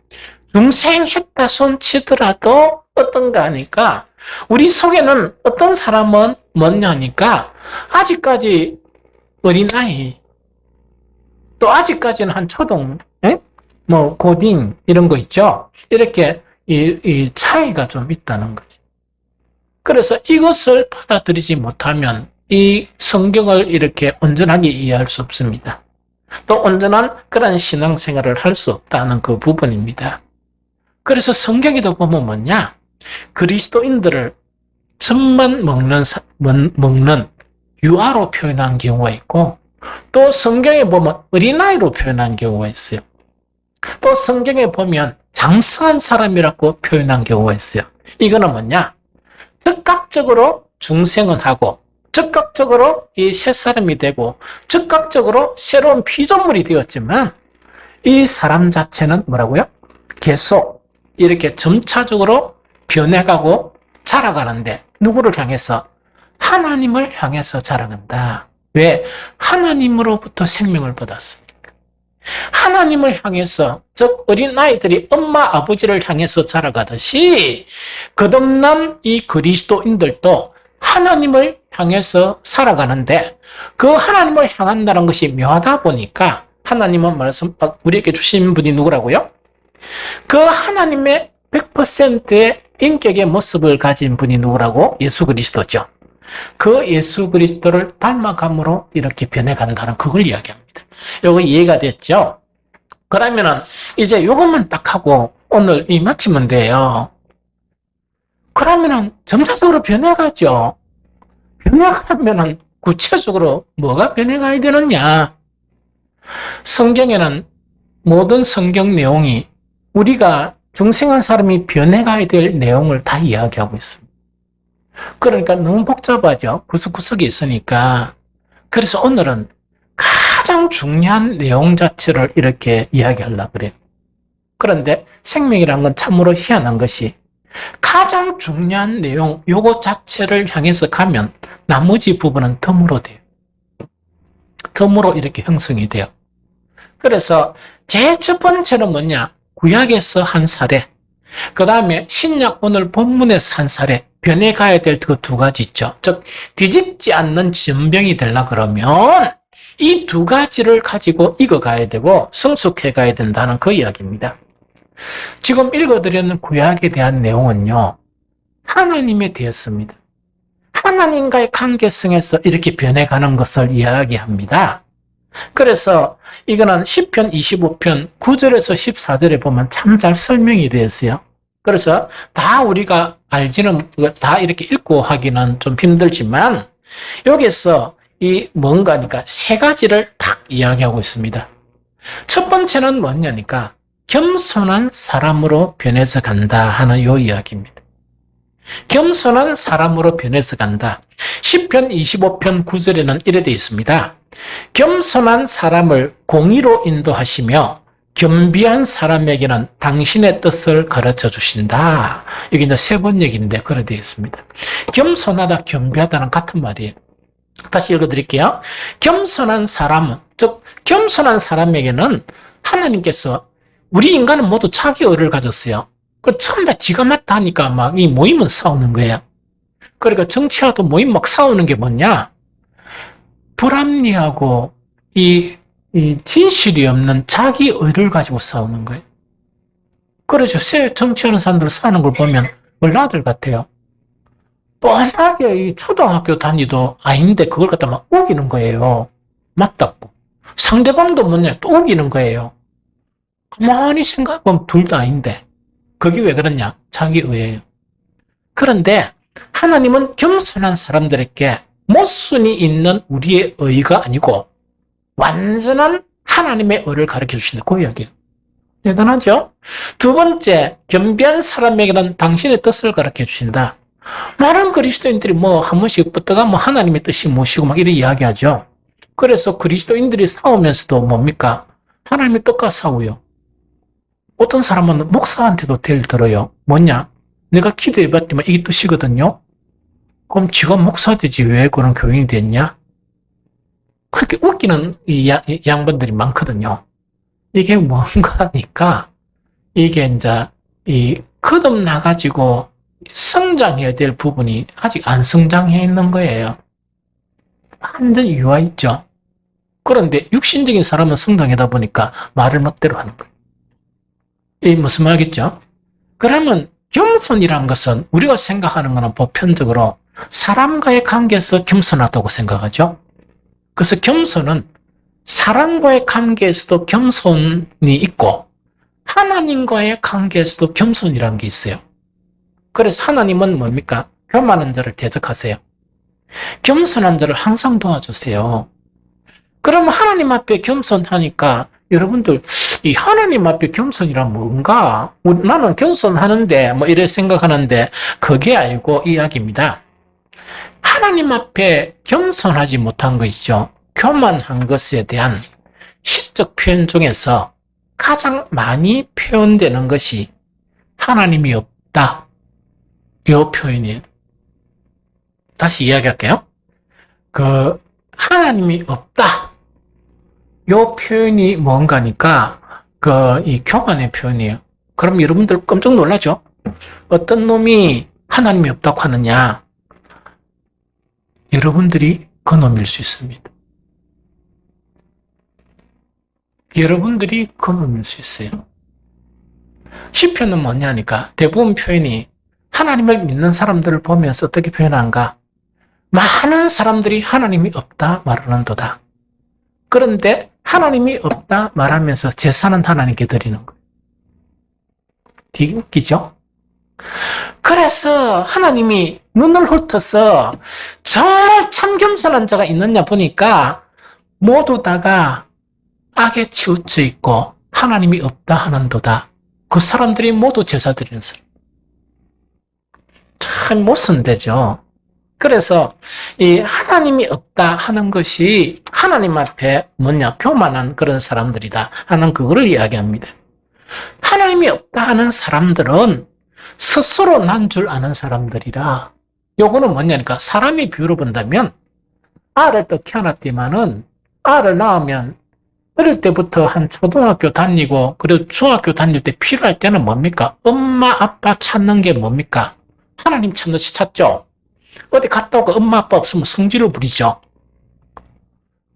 중생했다 손치더라도 어떤가 하니까 우리 속에는 어떤 사람은 뭐냐니까 아직까지 어린아이 또 아직까지는 한 초등 고딩 이런 거 있죠. 이렇게 이 차이가 좀 있다는 거죠. 그래서 이것을 받아들이지 못하면 이 성경을 이렇게 온전하게 이해할 수 없습니다. 또 온전한 그런 신앙생활을 할 수 없다는 그 부분입니다. 그래서 성경에도 보면 뭐냐? 그리스도인들을 젖만 먹는 유아로 표현한 경우가 있고 또 성경에 보면 어린아이로 표현한 경우가 있어요. 또 성경에 보면 장성한 사람이라고 표현한 경우가 있어요. 이거는 뭐냐? 즉각적으로 중생은 하고 즉각적으로 이 새 사람이 되고 즉각적으로 새로운 피조물이 되었지만 이 사람 자체는 뭐라고요? 계속 이렇게 점차적으로 변해가고 자라가는데 누구를 향해서? 하나님을 향해서 자라간다. 왜? 하나님으로부터 생명을 받았으니까. 하나님을 향해서, 즉 어린아이들이 엄마 아버지를 향해서 자라가듯이 거듭난 이 그리스도인들도 하나님을 향해서 살아가는데 그 하나님을 향한다는 것이 묘하다 보니까 하나님은 우리에게 주신 분이 누구라고요? 그 하나님의 100%의 인격의 모습을 가진 분이 누구라고? 예수 그리스도죠. 그 예수 그리스도를 닮아감으로 이렇게 변해간다는 그걸 이야기합니다. 요거 이해가 됐죠? 그러면은 이제 요것만 딱 하고 오늘 이 마치면 돼요. 그러면은 점차적으로 변해가죠. 변해가면은 구체적으로 뭐가 변해가야 되느냐? 성경에는 모든 성경 내용이 우리가 중생한 사람이 변해가야 될 내용을 다 이야기하고 있습니다. 그러니까 너무 복잡하죠. 구석구석이 있으니까. 그래서 오늘은 가장 중요한 내용 자체를 이렇게 이야기하려고 그래요. 그런데 생명이라는 건 참으로 희한한 것이 가장 중요한 내용 요거 자체를 향해서 가면 나머지 부분은 덤으로 돼요. 덤으로 이렇게 형성이 돼요. 그래서 제일 첫 번째는 뭐냐? 구약에서 한 사례, 그 다음에 신약 오늘 본문에서 한 사례, 변해가야 될 그 두 가지 있죠. 즉 뒤집지 않는 전병이 되려 그러면 이 두 가지를 가지고 익어가야 되고 성숙해가야 된다는 그 이야기입니다. 지금 읽어드리는 구약에 대한 내용은요, 하나님에 대해서입니다. 하나님과의 관계성에서 이렇게 변해가는 것을 이야기합니다. 그래서 이거는 시편 25편 9절에서 14절에 보면 참 잘 설명이 되어 있어요. 그래서 다 우리가 알지는 다 이렇게 읽고 하기는 좀 힘들지만 여기서 이 뭔가니까 세 가지를 딱 이야기하고 있습니다. 첫 번째는 뭐냐니까 겸손한 사람으로 변해서 간다 하는 요 이야기입니다. 겸손한 사람으로 변해서 간다. 시편 25편 9절에는 이래 되어 있습니다. 겸손한 사람을 공의로 인도하시며 겸비한 사람에게는 당신의 뜻을 가르쳐 주신다. 여기 이제 세 번 얘기인데 그래 되어 있습니다. 겸손하다, 겸비하다는 같은 말이에요. 다시 읽어드릴게요. 겸손한 사람은, 즉 겸손한 사람에게는 하나님께서 우리 인간은 모두 자기 의를 가졌어요. 그 처음 다 지가 맞다 하니까 막 이 모임은 싸우는 거예요. 그러니까 정치와도 모임 막 싸우는 게 뭐냐? 불합리하고 이 진실이 없는 자기 의를 가지고 싸우는 거예요. 그래서 새 정치하는 사람들 싸우는 걸 보면 몰라들 같아요. 뻔하게 이 초등학교 다니도 아닌데 그걸 갖다 막 우기는 거예요. 맞다고. 상대방도 뭐냐 또 우기는 거예요. 가만히 생각해보면 둘 다 아닌데 그게 왜 그러냐? 자기 의예요. 그런데 하나님은 겸손한 사람들에게 모순이 있는 우리의 의가 아니고 완전한 하나님의 의를 가르쳐 주신다. 그 이야기예요. 대단하죠? 두 번째, 겸비한 사람에게는 당신의 뜻을 가르쳐 주신다. 많은 그리스도인들이 뭐 한 번씩 붙다가 뭐 하나님의 뜻이 무엇이고 막 이렇게 이야기하죠. 그래서 그리스도인들이 싸우면서도 뭡니까? 하나님의 뜻과 싸워요. 어떤 사람은 목사한테도 대를 들어요. 뭐냐? 내가 기도해봤더니 이게 뜻이거든요. 그럼 지가 목사 되지 왜 그런 교인이 됐냐? 그렇게 웃기는 이 양반들이 많거든요. 이게 뭔가 하니까 이게 이제 이 거듭나가지고 성장해야 될 부분이 아직 안 성장해 있는 거예요. 완전 유아 있죠. 그런데 육신적인 사람은 성장하다 보니까 말을 멋대로 하는 거예요. 이 무슨 말이겠죠? 그러면 겸손이란 것은 우리가 생각하는 것은 보편적으로 사람과의 관계에서 겸손하다고 생각하죠. 그래서 겸손은 사람과의 관계에서도 겸손이 있고 하나님과의 관계에서도 겸손이라는 게 있어요. 그래서 하나님은 뭡니까? 교만한 자를 대적하세요. 겸손한 자를 항상 도와주세요. 그러면 하나님 앞에 겸손하니까 여러분들 이 하나님 앞에 겸손이란 뭔가? 나는 겸손하는데 뭐 이래 생각하는데 그게 아니고 이야기입니다. 하나님 앞에 겸손하지 못한 것이죠. 교만한 것에 대한 시적 표현 중에서 가장 많이 표현되는 것이 하나님이 없다. 이 표현이에요. 다시 이야기할게요. 하나님이 없다. 이 표현이 뭔가니까, 이 교만의 표현이에요. 그럼 여러분들 깜짝 놀라죠? 어떤 놈이 하나님이 없다고 하느냐? 여러분들이 그 놈일 수 있습니다. 여러분들이 그 놈일 수 있어요. 시편은 뭐냐니까 대부분 표현이 하나님을 믿는 사람들을 보면서 어떻게 표현한가? 많은 사람들이 하나님이 없다 말하는도다. 그런데 하나님이 없다 말하면서 제사는 하나님께 드리는 거예요. 되게 웃기죠? 그래서 하나님이 눈을 훑어서 정말 참 겸손한 자가 있느냐 보니까 모두 다가 악에 치우쳐 있고 하나님이 없다 하는도다. 그 사람들이 모두 제사 드리는 사람. 참 모순되죠. 그래서 이 하나님이 없다 하는 것이 하나님 앞에 뭐냐 교만한 그런 사람들이다 하는 그거를 이야기합니다. 하나님이 없다 하는 사람들은 스스로 난 줄 아는 사람들이라. 요거는 뭐냐니까 사람이 비유로 본다면 알을 또 키워놨지만은 알을 낳으면 어릴 때부터 한 초등학교 다니고 그리고 중학교 다닐 때 필요할 때는 뭡니까? 엄마 아빠 찾는 게 뭡니까? 하나님 찾듯이 찾죠. 어디 갔다 오고 엄마 아빠 없으면 성질을 부리죠.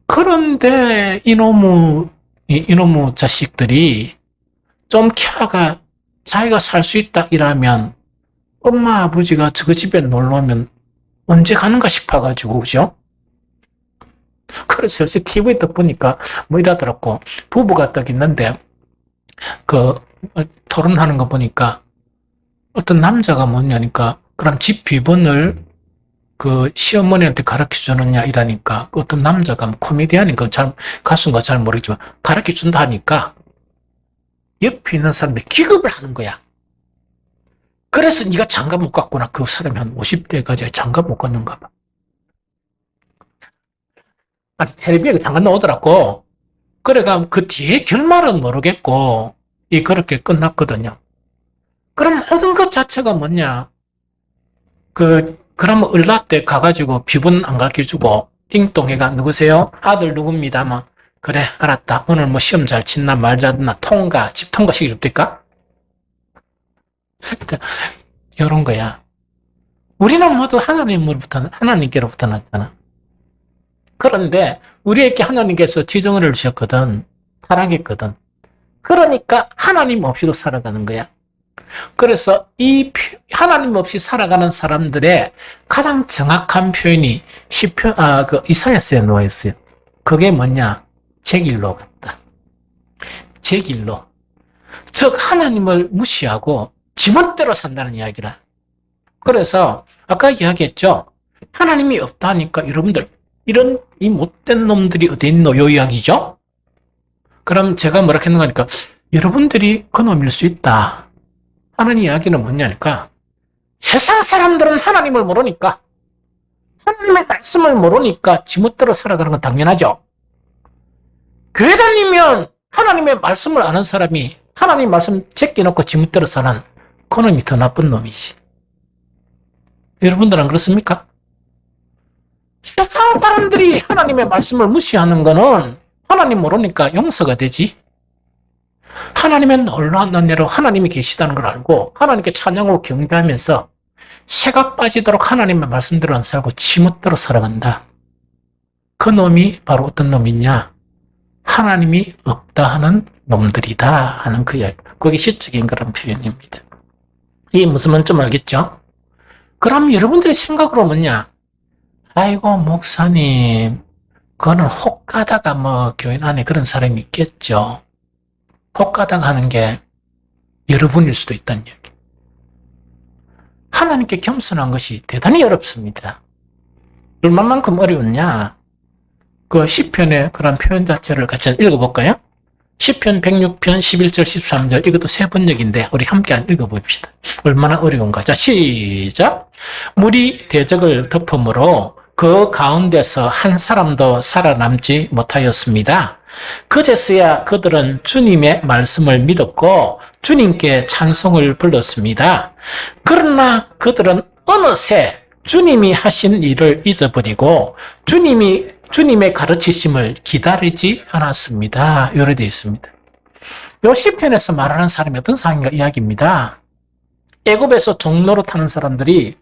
그런데 이놈의 자식들이 좀 키워가 자기가 살 수 있다 이러면 엄마 아버지가 저 집에 놀러 오면 언제 가는가 싶어가지고 그죠? 그래서 요새 TV에 딱 보니까 뭐 이러더라고. 부부가 딱 있는데 토론하는 거 보니까 어떤 남자가 뭐냐니까 그럼 집 비번을 시어머니한테 가르쳐 주느냐 이러니까 어떤 남자가 코미디언인가 가수인가 잘 모르겠지만 가르쳐 준다 하니까 옆에 있는 사람이 기겁을 하는 거야. 그래서 네가 장가 못 갔구나. 그 사람이 한 50대까지 장가 못 갔는가 봐. 아직 텔레비에 장가 나오더라고. 그래가 그 뒤에 결말은 모르겠고 그렇게 끝났거든요. 그럼 모든 것 자체가 뭐냐? 그러면 을라 때 가가지고 비번 안 가르쳐주고 띵동해가 누구세요? 아들 누굽니다. 뭐 그래 알았다. 오늘 뭐 시험 잘 치나 말 잘했나 통과 집 통과시키 줍니까? 이런 거야. 우리는 모두 하나님께로부터 났잖아. 그런데 우리에게 하나님께서 지정을 주셨거든. 타락했거든. 그러니까 하나님 없이도 살아가는 거야. 그래서 이 하나님 없이 살아가는 사람들의 가장 정확한 표현이 이사야서에 나와 있어요. 그게 뭐냐? 제길로 같다. 제길로. 즉 하나님을 무시하고 지멋대로 산다는 이야기라. 그래서 아까 이야기했죠. 하나님이 없다니까 여러분들 이런 이 못된 놈들이 어디 있노? 요 이야기죠. 그럼 제가 뭐라 했는가 하니까 여러분들이 그 놈일 수 있다 하는 이야기는 뭐냐니까 세상 사람들은 하나님을 모르니까 하나님의 말씀을 모르니까 지멋대로 살아가는 건 당연하죠. 교회 다니면 하나님의 말씀을 아는 사람이 하나님 말씀 제껴놓고 지멋대로 사는 그 놈이 더 나쁜 놈이지. 여러분들은 그렇습니까? 세상 사람들이 하나님의 말씀을 무시하는 거는 하나님 모르니까 용서가 되지. 하나님의 놀라운 은혜로 하나님이 계시다는 걸 알고 하나님께 찬양하고 경배하면서 새가 빠지도록 하나님의 말씀대로 안 살고 지멋대로 살아간다. 그 놈이 바로 어떤 놈이냐? 하나님이 없다 하는 놈들이다 하는 그 이야기. 그게 시적인 그런 표현입니다. 이게 무슨 말인지 좀 알겠죠? 그럼 여러분들의 생각으로 뭐냐? 아이고 목사님 그거는 혹 가다가 뭐 교회 안에 그런 사람이 있겠죠. 혹 가다가 하는 게 여러분일 수도 있다는 얘기. 하나님께 겸손한 것이 대단히 어렵습니다. 얼마만큼 어려웠냐? 그 시편의 그런 표현 자체를 같이 읽어볼까요? 시편 106편 11절 13절 이것도 세 번역인데 우리 함께 읽어봅시다. 얼마나 어려운가. 자 시작. 물이 대적을 덮음으로 그 가운데서 한 사람도 살아남지 못하였습니다. 그제서야 그들은 주님의 말씀을 믿었고 주님께 찬송을 불렀습니다. 그러나 그들은 어느새 주님이 하신 일을 잊어버리고 주님의 가르치심을 기다리지 않았습니다. 이렇게 되어 있습니다. 요 시편에서 말하는 사람이 어떤 상황인가 이야기입니다. 애굽에서 종노릇하는 사람들이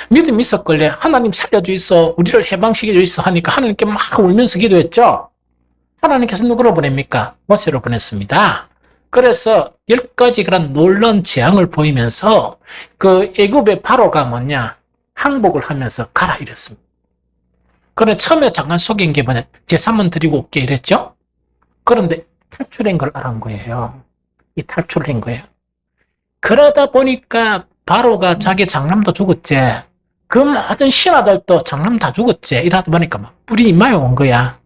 믿음이 있었길래 하나님 살려주이소, 우리를 해방시켜주이소 하니까 하나님께 막 울면서 기도했죠. 하나님께서 누구로 보냅니까? 모세로 보냈습니다. 그래서 10가지 그런 놀라운 재앙을 보이면서 그 애굽의 바로가 뭐냐? 항복을 하면서 가라 이랬습니다. 그런데 처음에 잠깐 속인 게 뭐냐? 제사만 드리고 올게 이랬죠? 그런데 탈출한 걸 알은 거예요. 이 탈출을 한 거예요. 그러다 보니까 바로가 자기 장남도 죽었지. 그 모든 신하들도 장남 다 죽었지. 이러다 보니까 막 뿔이 이마에 온 거야.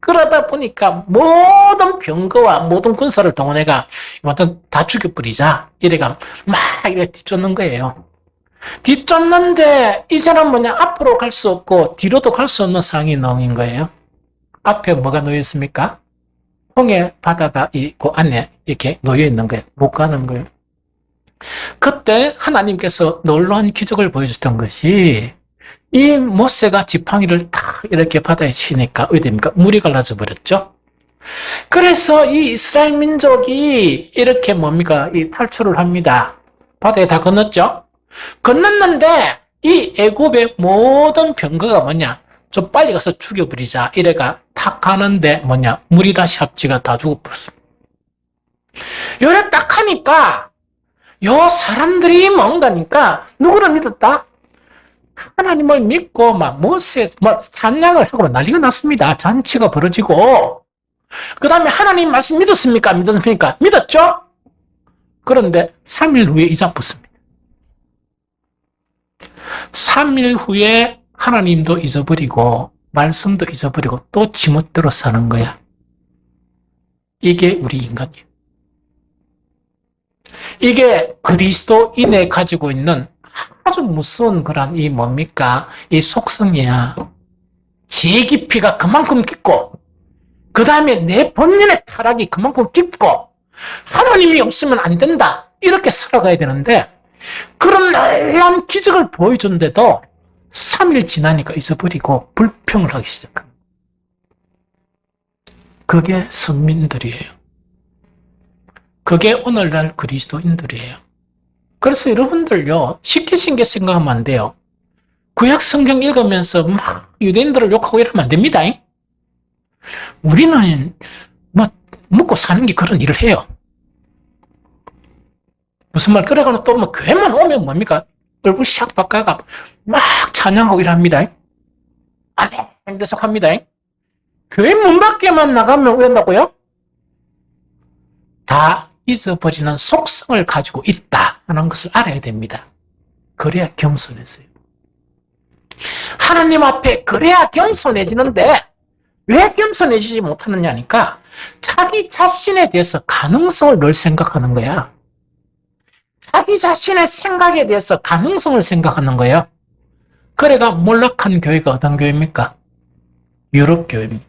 그러다 보니까 모든 병거와 모든 군사를 동원해가 완전 다 죽여버리자. 이래가 막 이렇게 뒤쫓는 거예요. 뒤쫓는데 이제는 뭐냐? 앞으로 갈 수 없고 뒤로도 갈 수 없는 상황이 놓인 거예요. 앞에 뭐가 놓여 있습니까? 홍해 바다가 그 안에 이렇게 놓여 있는 거예요. 못 가는 거예요. 그때 하나님께서 놀라운 기적을 보여줬던 것이 이 모세가 지팡이를 딱 이렇게 바다에 치니까 어디 됩니까? 물이 갈라져 버렸죠. 그래서 이 이스라엘 민족이 이렇게 뭡니까? 이 탈출을 합니다. 바다에 다 건넜죠. 건넜는데 이 애굽의 모든 병거가 뭐냐? 좀 빨리 가서 죽여버리자. 이래가 탁 가는데 뭐냐? 물이 다시 합지가 다 죽어버렸습니다. 요래 딱 하니까 요 사람들이 뭔가니까 누구를 믿었다? 하나님을 믿고 막 모세 찬양을 하고 난리가 났습니다. 잔치가 벌어지고 그 다음에 하나님 말씀 믿었습니까? 믿었습니까? 믿었죠? 그런데 3일 후에 이자 붙습니다. 3일 후에 하나님도 잊어버리고 말씀도 잊어버리고 또 지멋대로 사는 거야. 이게 우리 인간이에요. 이게 그리스도인에 가지고 있는 아주 무서운 그런 이 뭡니까? 이 속성이야. 지혜 깊이가 그만큼 깊고, 그 다음에 내 본연의 타락이 그만큼 깊고, 하나님이 없으면 안 된다. 이렇게 살아가야 되는데, 그런 놀라운 기적을 보여준데도 3일 지나니까 잊어버리고 불평을 하기 시작합니다. 그게 선민들이에요. 그게 오늘날 그리스도인들이에요. 그래서 여러분들요, 쉽게 생각하면 안 돼요. 구약 성경 읽으면서 막 유대인들을 욕하고 이러면 안 됩니다. 우리는 뭐 먹고 사는 게 그런 일을 해요. 무슨 말, 그래가지고 또 뭐 교회만 오면 뭡니까? 얼굴 샥 바꿔가 막 찬양하고 이랍니다. 아멘, 계속 합니다. 교회 문 밖에만 나가면 왜 한다고요? 다 잊어버리는 속성을 가지고 있다 하는 것을 알아야 됩니다. 그래야 겸손해져요. 하나님 앞에 그래야 겸손해지는데 왜 겸손해지지 못하느냐니까 자기 자신에 대해서 가능성을 늘 생각하는 거야. 자기 자신의 생각에 대해서 가능성을 생각하는 거예요. 그래가 몰락한 교회가 어떤 교회입니까? 유럽 교회입니다.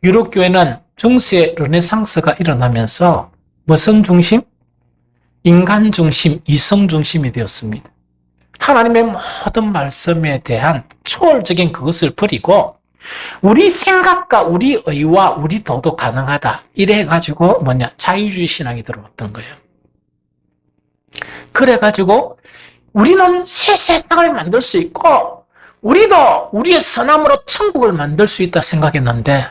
유럽 교회는 중세 르네상스가 일어나면서 무슨 중심? 인간 중심, 이성 중심이 되었습니다. 하나님의 모든 말씀에 대한 초월적인 그것을 버리고 우리 생각과 우리 의와 우리 도도 가능하다. 이래가지고 자유주의 신앙이 들어왔던 거예요. 그래가지고 우리는 새 세상을 만들 수 있고 우리도 우리의 선함으로 천국을 만들 수 있다 생각했는데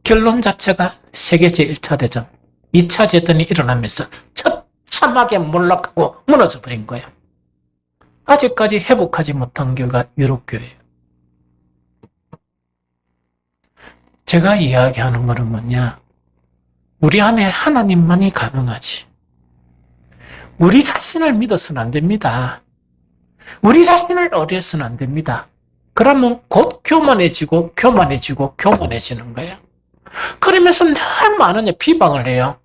결론 자체가 세계 제1차 대전, 2차 대전이 일어나면서 처참하게 몰락하고 무너져 버린 거예요. 아직까지 회복하지 못한 교회가 유럽 교회예요. 제가 이야기하는 것은 뭐냐? 우리 안에 하나님만이 가능하지. 우리 자신을 믿어서는 안 됩니다. 우리 자신을 의뢰해서는 안 됩니다. 그러면 곧 교만해지고 교만해지는 거예요. 그러면서 늘 많은 비방을 해요.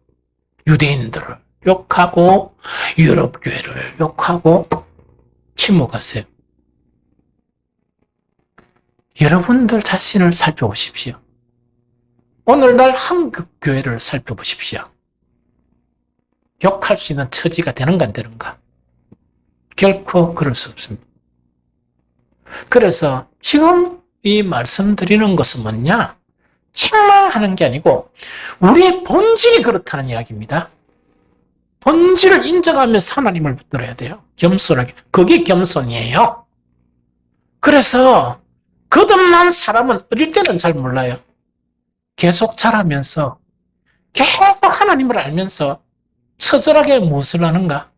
유대인들을 욕하고 유럽 교회를 욕하고 침묵하세요. 여러분들 자신을 살펴보십시오. 오늘날 한국 교회를 살펴보십시오. 욕할 수 있는 처지가 되는가 안 되는가? 결코 그럴 수 없습니다. 그래서 지금 이 말씀드리는 것은 뭐냐? 책망하는 게 아니고 우리의 본질이 그렇다는 이야기입니다. 본질을 인정하면서 하나님을 붙들어야 돼요. 겸손하게. 그게 겸손이에요. 그래서 거듭난 사람은 어릴 때는 잘 몰라요. 계속 자라면서 계속 하나님을 알면서 처절하게 무엇을 하는가?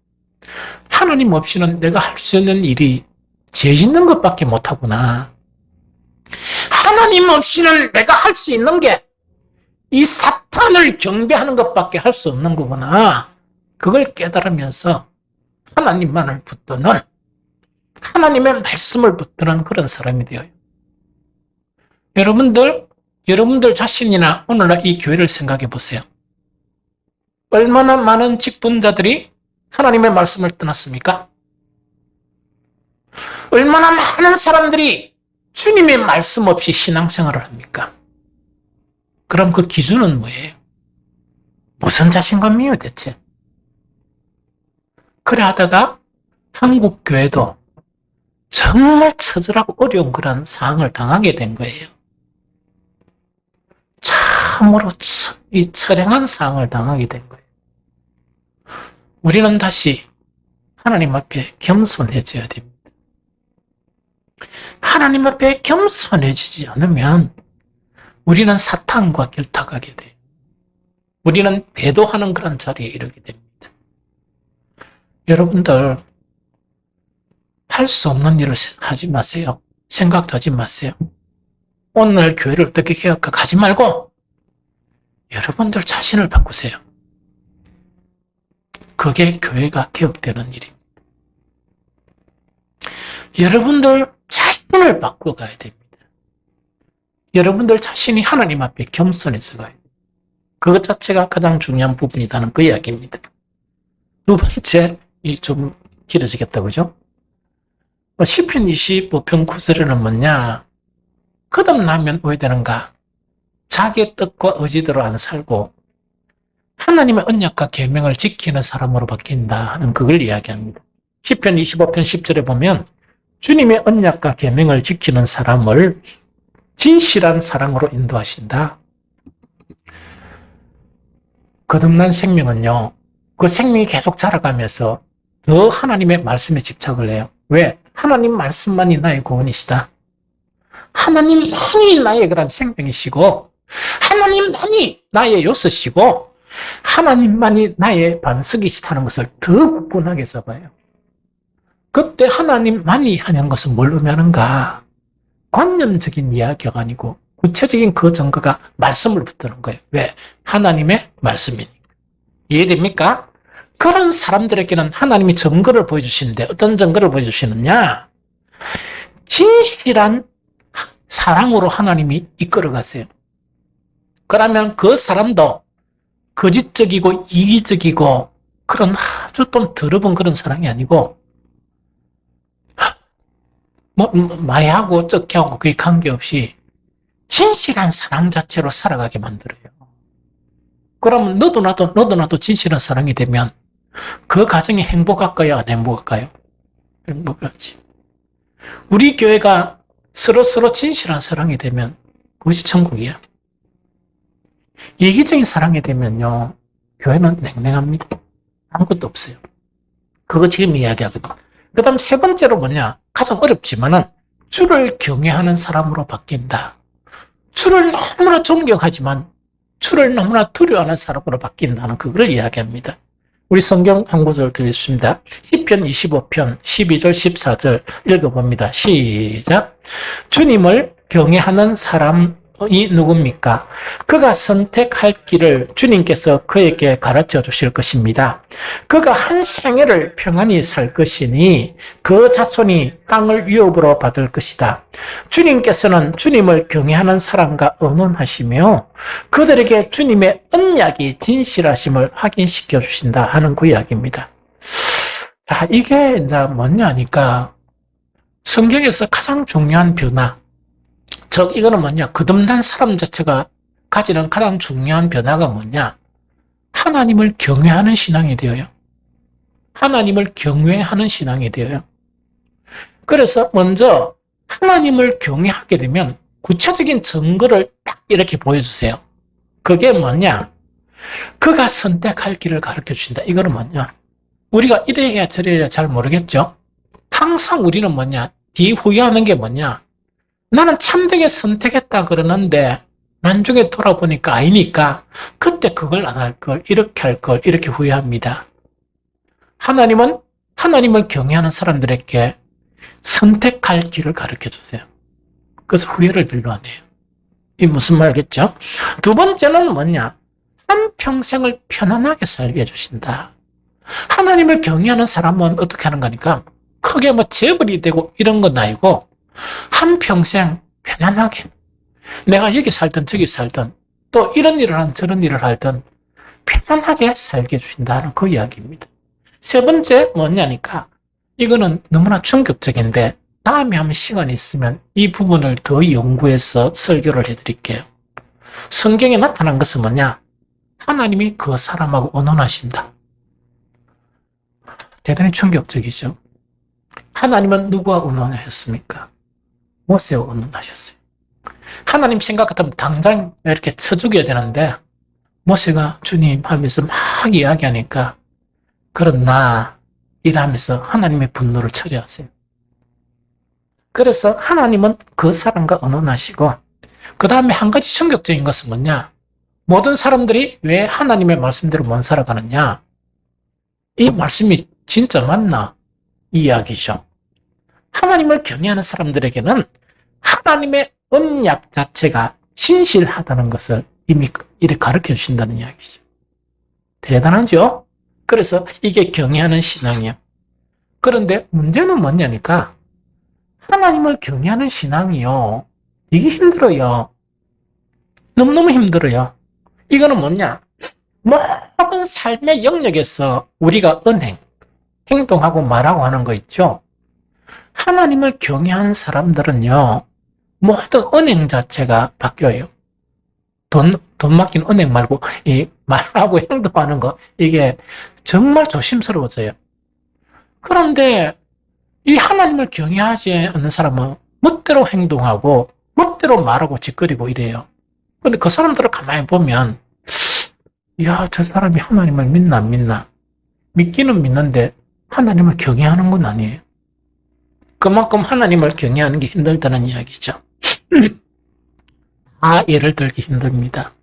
하나님 없이는 내가 할 수 있는 일이 죄 짓는 것밖에 못하구나. 하나님 없이는 내가 할 수 있는 게 이 사탄을 경배하는 것밖에 할 수 없는 거구나. 그걸 깨달으면서 하나님만을 붙드는, 하나님의 말씀을 붙드는 그런 사람이 되어요. 여러분들 자신이나 오늘날 이 교회를 생각해 보세요. 얼마나 많은 직분자들이 하나님의 말씀을 떠났습니까? 얼마나 많은 사람들이 주님의 말씀 없이 신앙생활을 합니까? 그럼 그 기준은 뭐예요? 무슨 자신감이에요, 대체? 그래 하다가 한국 교회도 정말 처절하고 어려운 그런 상황을 당하게 된 거예요. 참으로 이 처량한 상황을 당하게 된 거예요. 우리는 다시 하나님 앞에 겸손해져야 됩니다. 하나님 앞에 겸손해지지 않으면 우리는 사탄과 결탁하게 돼요. 우리는 배도하는 그런 자리에 이르게 됩니다. 여러분들 할 수 없는 일을 하지 마세요. 생각도 하지 마세요. 오늘 교회를 어떻게 개혁할까 가지 말고 여러분들 자신을 바꾸세요. 그게 교회가 개혁되는 일입니다. 여러분들 자신을 바꿔가야 됩니다. 여러분들 자신이 하나님 앞에 겸손해서 가야 돼요. 그것 자체가 가장 중요한 부분이라는 그 이야기입니다. 두 번째, 좀 길어지겠다, 그죠? 시편 25편 9절에는 뭐냐? 거듭나면 왜 되는가? 자기의 뜻과 의지대로 안 살고 하나님의 언약과 계명을 지키는 사람으로 바뀐다 하는 그걸 이야기합니다. 시편 25편 10절에 보면 주님의 언약과 계명을 지키는 사람을 진실한 사랑으로 인도하신다. 거듭난 생명은요, 그 생명이 계속 자라가면서 더 하나님의 말씀에 집착을 해요. 왜? 하나님 말씀만이 나의 구원이시다. 하나님만이 나의 그런 생명이시고 하나님만이 나의 요소시고 하나님만이 나의 반석이시다는 것을 더 굳건하게 잡아요. 그때 하나님만이 하는 것은 뭘 의미하는가? 관념적인 이야기가 아니고 구체적인 그 증거가 말씀을 붙드는 거예요. 왜? 하나님의 말씀이니까. 이해됩니까? 그런 사람들에게는 하나님이 증거를 보여주시는데 어떤 증거를 보여주시느냐? 진실한 사랑으로 하나님이 이끌어가세요. 그러면 그 사람도 거짓적이고 이기적이고 그런 아주 좀 더러운 그런 사랑이 아니고 마이하고 쩍하고 그게 관계없이 진실한 사랑 자체로 살아가게 만들어요. 그러면 너도 나도 진실한 사랑이 되면 그 가정이 행복할까요? 안 행복할까요? 행복하지. 우리 교회가 서로 진실한 사랑이 되면 그것이 천국이야. 이기적인 사랑이 되면요, 교회는 냉랭합니다. 아무것도 없어요. 그거 지금 이야기하거든. 그 다음 세 번째로 뭐냐? 가장 어렵지만은 주를 경외하는 사람으로 바뀐다. 주를 너무나 존경하지만 주를 너무나 두려워하는 사람으로 바뀐다는 그걸 이야기합니다. 우리 성경 한 구절 드리겠습니다. 시편 25편 12절 14절 읽어봅니다. 시작. 주님을 경외하는 사람이 누굽니까? 그가 선택할 길을 주님께서 그에게 가르쳐 주실 것입니다. 그가 한 생애를 평안히 살 것이니 그 자손이 땅을 유업으로 받을 것이다. 주님께서는 주님을 경외하는 사람과 언언하시며 그들에게 주님의 언약이 진실하심을 확인시켜 주신다 하는 그 이야기입니다. 자, 이게 이제 뭐냐니까 성경에서 가장 중요한 변화, 즉 이거는 뭐냐? 거듭난 사람 자체가 가지는 가장 중요한 변화가 뭐냐? 하나님을 경외하는 신앙이 되어요. 하나님을 경외하는 신앙이 되어요. 그래서 먼저 하나님을 경외하게 되면 구체적인 증거를 딱 이렇게 보여주세요. 그게 뭐냐? 그가 선택할 길을 가르쳐 주신다. 이거는 뭐냐? 우리가 이래야 저래야 잘 모르겠죠? 항상 우리는 뭐냐? 뒤후회하는 게 뭐냐? 나는 참되게 선택했다 그러는데 나중에 돌아보니까 아니니까 그때 그걸 안 할 걸, 이렇게 할 걸, 이렇게 후회합니다. 하나님은 하나님을 경외하는 사람들에게 선택할 길을 가르쳐 주세요. 그래서 후회를 별로 안 해요. 이게 무슨 말이겠죠? 두 번째는 뭐냐? 한평생을 편안하게 살게 해주신다. 하나님을 경외하는 사람은 어떻게 하는 거니까 크게 뭐 재벌이 되고 이런 건 아니고 한평생 편안하게 내가 여기 살든 저기 살든 또 이런 일을 하든 저런 일을 하든 편안하게 살게 해주신다는 그 이야기입니다. 세 번째 뭐냐니까 이거는 너무나 충격적인데 다음에 한번 시간이 있으면 이 부분을 더 연구해서 설교를 해드릴게요. 성경에 나타난 것은 뭐냐? 하나님이 그 사람하고 언언하신다. 대단히 충격적이죠. 하나님은 누구와 언언하셨습니까? 모세와 언언하셨어요. 하나님 생각 같으면 당장 이렇게 쳐 죽여야 되는데 모세가 주님 하면서 막 이야기하니까 그러나 이러면서 하나님의 분노를 처리하세요. 그래서 하나님은 그 사람과 언언하시고 그 다음에 한 가지 충격적인 것은 뭐냐? 모든 사람들이 왜 하나님의 말씀대로 못 살아가느냐? 이 말씀이 진짜 맞나? 이 이야기죠. 하나님을 경외하는 사람들에게는 하나님의 언약 자체가 신실하다는 것을 이미 이렇게 가르쳐 주신다는 이야기죠. 대단하죠? 그래서 이게 경외하는 신앙이에요. 그런데 문제는 뭐냐니까 하나님을 경외하는 신앙이요. 이게 힘들어요. 너무너무 힘들어요. 이거는 뭐냐? 모든 삶의 영역에서 우리가 행동하고 말하고 하는 거 있죠? 하나님을 경외하는 사람들은요, 모든 언행 자체가 바뀌어요. 돈 맡긴 은행 말고, 이 말하고 행동하는 거, 이게 정말 조심스러워져요. 그런데 이 하나님을 경외하지 않는 사람은 멋대로 행동하고, 멋대로 말하고 짓거리고 이래요. 근데 그 사람들을 가만히 보면, 야, 저 사람이 하나님을 믿나 안 믿나? 믿기는 믿는데 하나님을 경외하는 건 아니에요. 그만큼 하나님을 경외하는 게 힘들다는 이야기죠. 예를 들기 힘듭니다.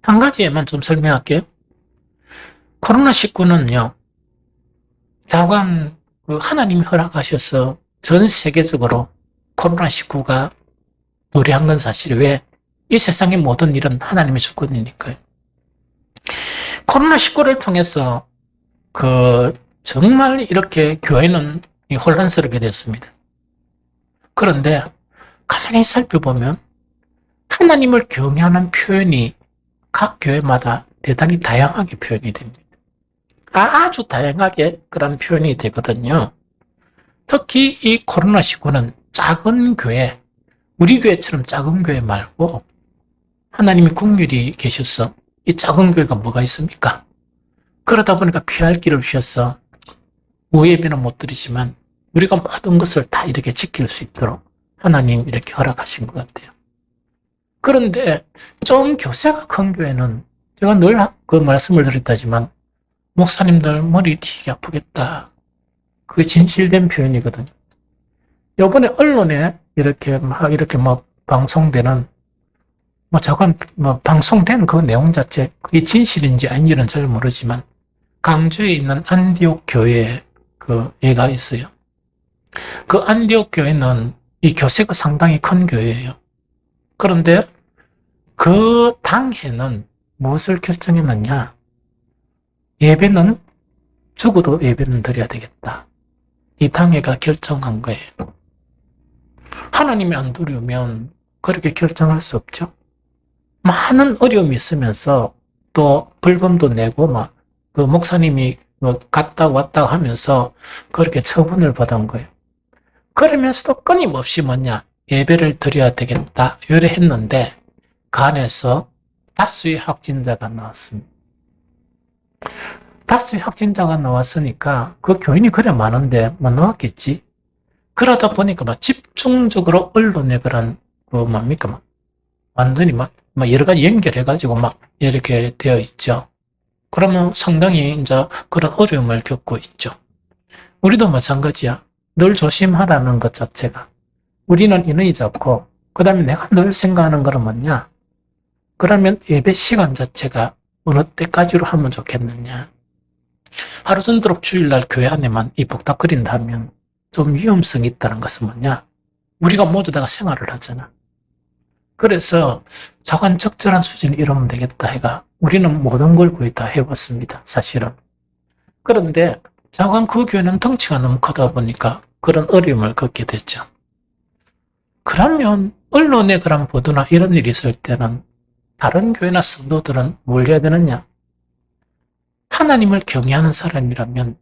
한 가지에만 좀 설명할게요. 코로나19는요, 자관 하나님이 허락하셔서 전 세계적으로 코로나19가 도래한 건 사실이에요. 왜? 이 세상의 모든 일은 하나님의 주권이니까요. 코로나19를 통해서 정말 이렇게 교회는 혼란스럽게 됐습니다. 그런데 가만히 살펴보면 하나님을 경외하는 표현이 각 교회마다 대단히 다양하게 표현이 됩니다. 아주 다양하게 그런 표현이 되거든요. 특히 이 코로나19는 작은 교회, 우리 교회처럼 작은 교회 말고 하나님이 긍휼히 계셔서 이 작은 교회가 뭐가 있습니까? 그러다 보니까 피할 길을 주셔서 우예배는 못 드리지만 우리가 모든 것을 다 이렇게 지킬 수 있도록 하나님 이렇게 허락하신 것 같아요. 그런데 좀 교세가 큰 교회는 제가 늘 그 말씀을 드렸다지만 목사님들 머리 되게 아프겠다. 그게 진실된 표현이거든요. 이번에 언론에 이렇게 방송되는 방송된 그 내용 자체, 그게 진실인지 아닌지는 잘 모르지만, 강주에 있는 안디옥 교회에 그 예가 있어요. 그 안디옥 교회는 이 교세가 상당히 큰 교회예요. 그런데 그 당회는 무엇을 결정했느냐? 예배는 죽어도 예배는 드려야 되겠다. 이 당회가 결정한 거예요. 하나님이 안 두려우면 그렇게 결정할 수 없죠. 많은 어려움이 있으면서 또 벌금도 내고 그 목사님이 갔다 왔다 하면서 그렇게 처분을 받은 거예요. 그러면서도 끊임없이 예배를 드려야 되겠다. 요래 했는데 그 안에서 다수의 확진자가 나왔습니다. 다수의 확진자가 나왔으니까 그 교인이 그래 많은데 뭐 나왔겠지. 그러다 보니까 막 집중적으로 언론에 그런 뭡니까 막 완전히 막 여러 가지 연결해가지고 막 이렇게 되어 있죠. 그러면 상당히 이제 그런 어려움을 겪고 있죠. 우리도 마찬가지야. 늘 조심하라는 것 자체가. 우리는 인의 잡고, 그 다음에 내가 늘 생각하는 거는 뭐냐? 그러면 예배 시간 자체가 어느 때까지로 하면 좋겠느냐? 하루 전도록 주일날 교회 안에만 입복닥거린다면 좀 위험성이 있다는 것은 뭐냐? 우리가 모두 다 생활을 하잖아. 그래서 자관적절한 수준이 이러면 되겠다 해가 우리는 모든 걸 거의 다 해봤습니다. 사실은. 그런데 자관 그 교회는 덩치가 너무 크다 보니까 그런 어려움을 겪게 됐죠. 그러면 언론에 그런 보도나 이런 일이 있을 때는 다른 교회나 성도들은 뭘 해야 되느냐? 하나님을 경외하는 사람이라면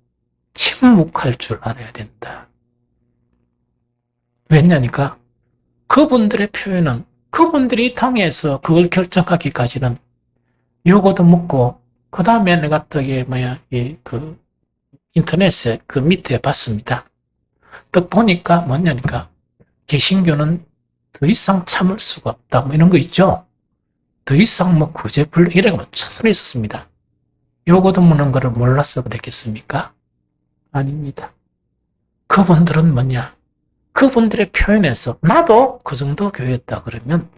침묵할 줄 알아야 된다. 왜냐니까 그분들의 표현은 그분들이 당해서 그걸 결정하기까지는 요거도 묻고 그 다음에 내가 저기 인터넷에 그 밑에 봤습니다. 딱 보니까 뭐냐니까 개신교는 더 이상 참을 수가 없다 뭐 이런 거 있죠. 더 이상 뭐 구제불능 이런 거 찾아 있었습니다. 요거도 묻는 거를 몰라서 그랬겠습니까? 아닙니다. 그분들은 뭐냐? 그분들의 표현에서 나도 그 정도 교회였다 그러면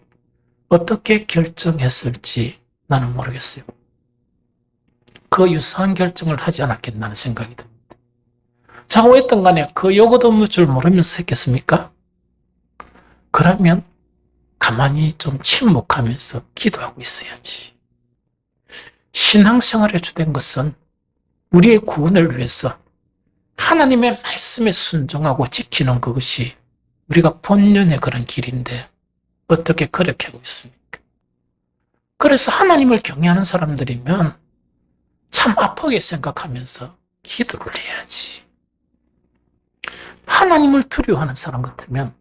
어떻게 결정했을지 나는 모르겠어요. 그 유사한 결정을 하지 않았겠나는 생각이 듭니다. 자고 했던 간에 그 요거도 묻을 줄 모르면서 했겠습니까? 그러면 가만히 좀 침묵하면서 기도하고 있어야지. 신앙생활에 주된 것은 우리의 구원을 위해서 하나님의 말씀에 순종하고 지키는 그것이 우리가 본연의 그런 길인데 어떻게 그렇게 하고 있습니까? 그래서 하나님을 경외하는 사람들이면 참 아프게 생각하면서 기도를 해야지. 하나님을 두려워하는 사람 같으면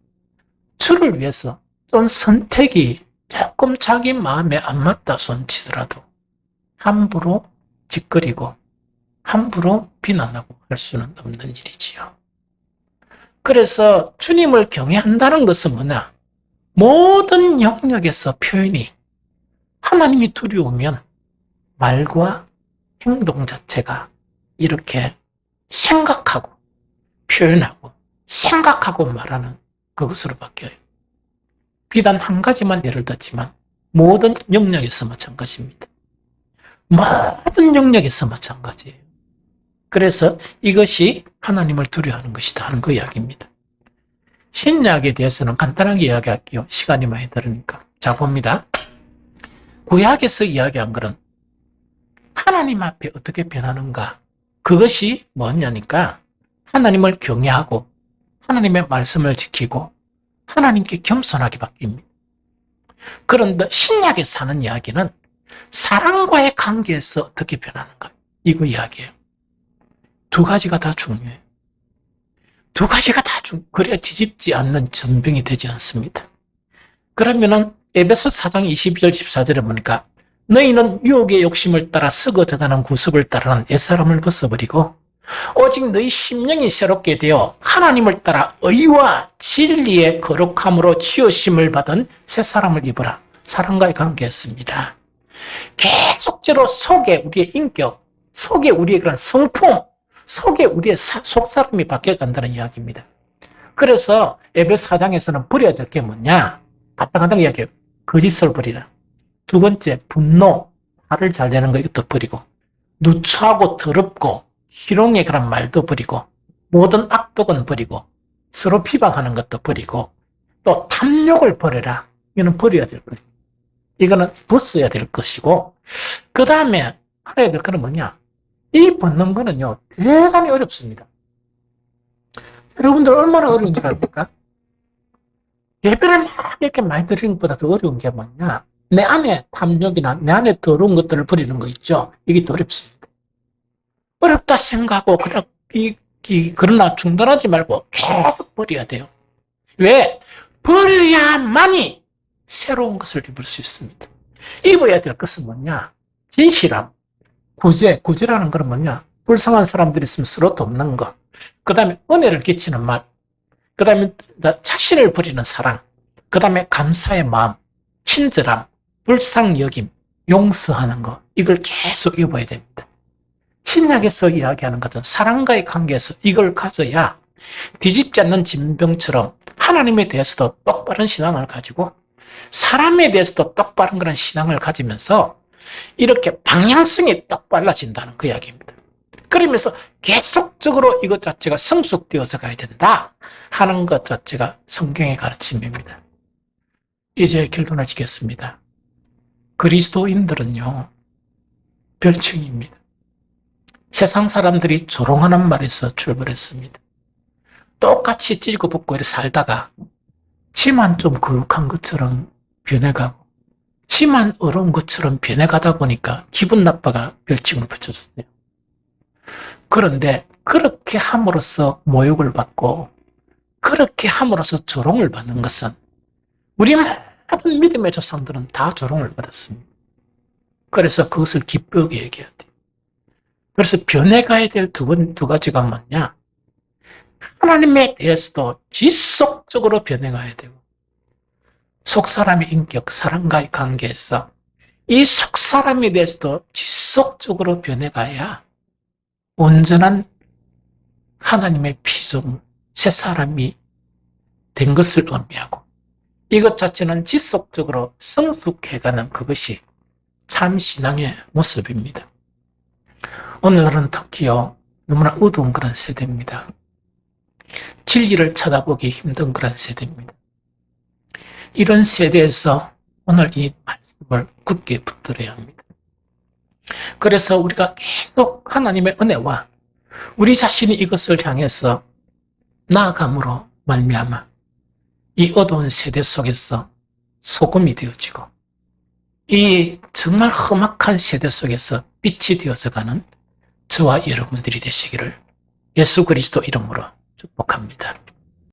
주를 위해서 좀 선택이 조금 자기 마음에 안 맞다 손치더라도 함부로 짓거리고 함부로 비난하고 할 수는 없는 일이지요. 그래서 주님을 경외한다는 것은 뭐냐? 모든 영역에서 표현이 하나님이 두려우면 말과 행동 자체가 이렇게 생각하고 표현하고 생각하고 말하는 그것으로 바뀌어요. 비단 한 가지만 예를 들지만 모든 영역에서 마찬가지입니다. 모든 영역에서 마찬가지예요. 그래서 이것이 하나님을 두려워하는 것이다 하는 그 이야기입니다. 신약에 대해서는 간단하게 이야기할게요. 시간이 많이 들으니까. 자, 봅니다. 구약에서 이야기한 것은 하나님 앞에 어떻게 변하는가? 그것이 뭐냐니까 하나님을 경외하고 하나님의 말씀을 지키고 하나님께 겸손하게 바뀝니다. 그런데 신약에서 하는 이야기는 사랑과의 관계에서 어떻게 변하는가? 이거 이야기예요. 두 가지가 다 중요해요. 두 가지가 다 그래야 뒤집지 않는 전병이 되지 않습니다. 그러면은 에베소 4장 22절 14절에 보니까 너희는 유혹의 욕심을 따라 썩어져가는 구습을 따르는 옛사람을 벗어버리고 오직 너희 심령이 새롭게 되어 하나님을 따라 의와 진리의 거룩함으로 지으심을 받은 새 사람을 입으라. 사랑과의 관계였습니다. 계속적으로 속에 우리의 인격, 속에 우리의 그런 성품, 속에 우리의 속사람이 바뀌어간다는 이야기입니다. 그래서 에베소 4장에서는 버려야 될 게 뭐냐? 간단하게 이야기해요. 거짓을 버리라. 두 번째, 분노, 화를 잘 내는 거 이것도 버리고, 누추하고 더럽고 희롱의 그런 말도 버리고, 모든 악독은 버리고, 서로 비방하는 것도 버리고, 또 탐욕을 버려라. 이거는 버려야 될 거예요. 이거는 벗어야 될 것이고, 그 다음에 알아야 될 거는 뭐냐? 이 벗는 거는요, 대단히 어렵습니다. 여러분들 얼마나 어려운 줄 압니까? 예배를 막 이렇게 많이 드리는 것보다 더 어려운 게 뭐냐? 내 안에 탐욕이나 내 안에 더러운 것들을 버리는 거 있죠? 이게 더 어렵습니다. 어렵다 생각하고, 그러나 중단하지 말고 계속 버려야 돼요. 왜? 버려야만이 새로운 것을 입을 수 있습니다. 입어야 될 것은 뭐냐? 진실함, 구제라는 건 뭐냐? 불쌍한 사람들이 있으면 서로 돕는 것. 그 다음에 은혜를 끼치는 말. 그 다음에 자신을 버리는 사랑. 그 다음에 감사의 마음, 친절함, 불쌍여김, 용서하는 것. 이걸 계속 입어야 됩니다. 신약에서 이야기하는 것은 사랑과의 관계에서 이걸 가져야 뒤집지 않는 진병처럼 하나님에 대해서도 똑바른 신앙을 가지고 사람에 대해서도 똑바른 그런 신앙을 가지면서 이렇게 방향성이 똑발라진다는 그 이야기입니다. 그러면서 계속적으로 이것 자체가 성숙되어서 가야 된다 하는 것 자체가 성경의 가르침입니다. 이제 결론을 짓겠습니다. 그리스도인들은요, 별칭입니다. 세상 사람들이 조롱하는 말에서 출발했습니다. 똑같이 찌고 볶고 이렇게 살다가 치만 좀 거룩한 것처럼 변해가고 치만 어려운 것처럼 변해가다 보니까 기분 나빠가 별칭을 붙여줬어요. 그런데 그렇게 함으로써 모욕을 받고 그렇게 함으로써 조롱을 받는 것은 우리 모든 믿음의 조상들은 다 조롱을 받았습니다. 그래서 그것을 기쁘게 얘기해야 돼요. 그래서 변해가야 될 두 가지가 뭐냐? 하나님에 대해서도 지속적으로 변해가야 되고 속사람의 인격, 사람과의 관계에서 이 속사람에 대해서도 지속적으로 변해가야 온전한 하나님의 피조물, 새 사람이 된 것을 의미하고 이것 자체는 지속적으로 성숙해가는 그것이 참 신앙의 모습입니다. 오늘날은 특히요, 너무나 어두운 그런 세대입니다. 진리를 찾아보기 힘든 그런 세대입니다. 이런 세대에서 오늘 이 말씀을 굳게 붙들어야 합니다. 그래서 우리가 계속 하나님의 은혜와 우리 자신이 이것을 향해서 나아감으로 말미암아 이 어두운 세대 속에서 소금이 되어지고 이 정말 험악한 세대 속에서 빛이 되어서 가는 저와 여러분들이 되시기를 예수 그리스도 이름으로 축복합니다.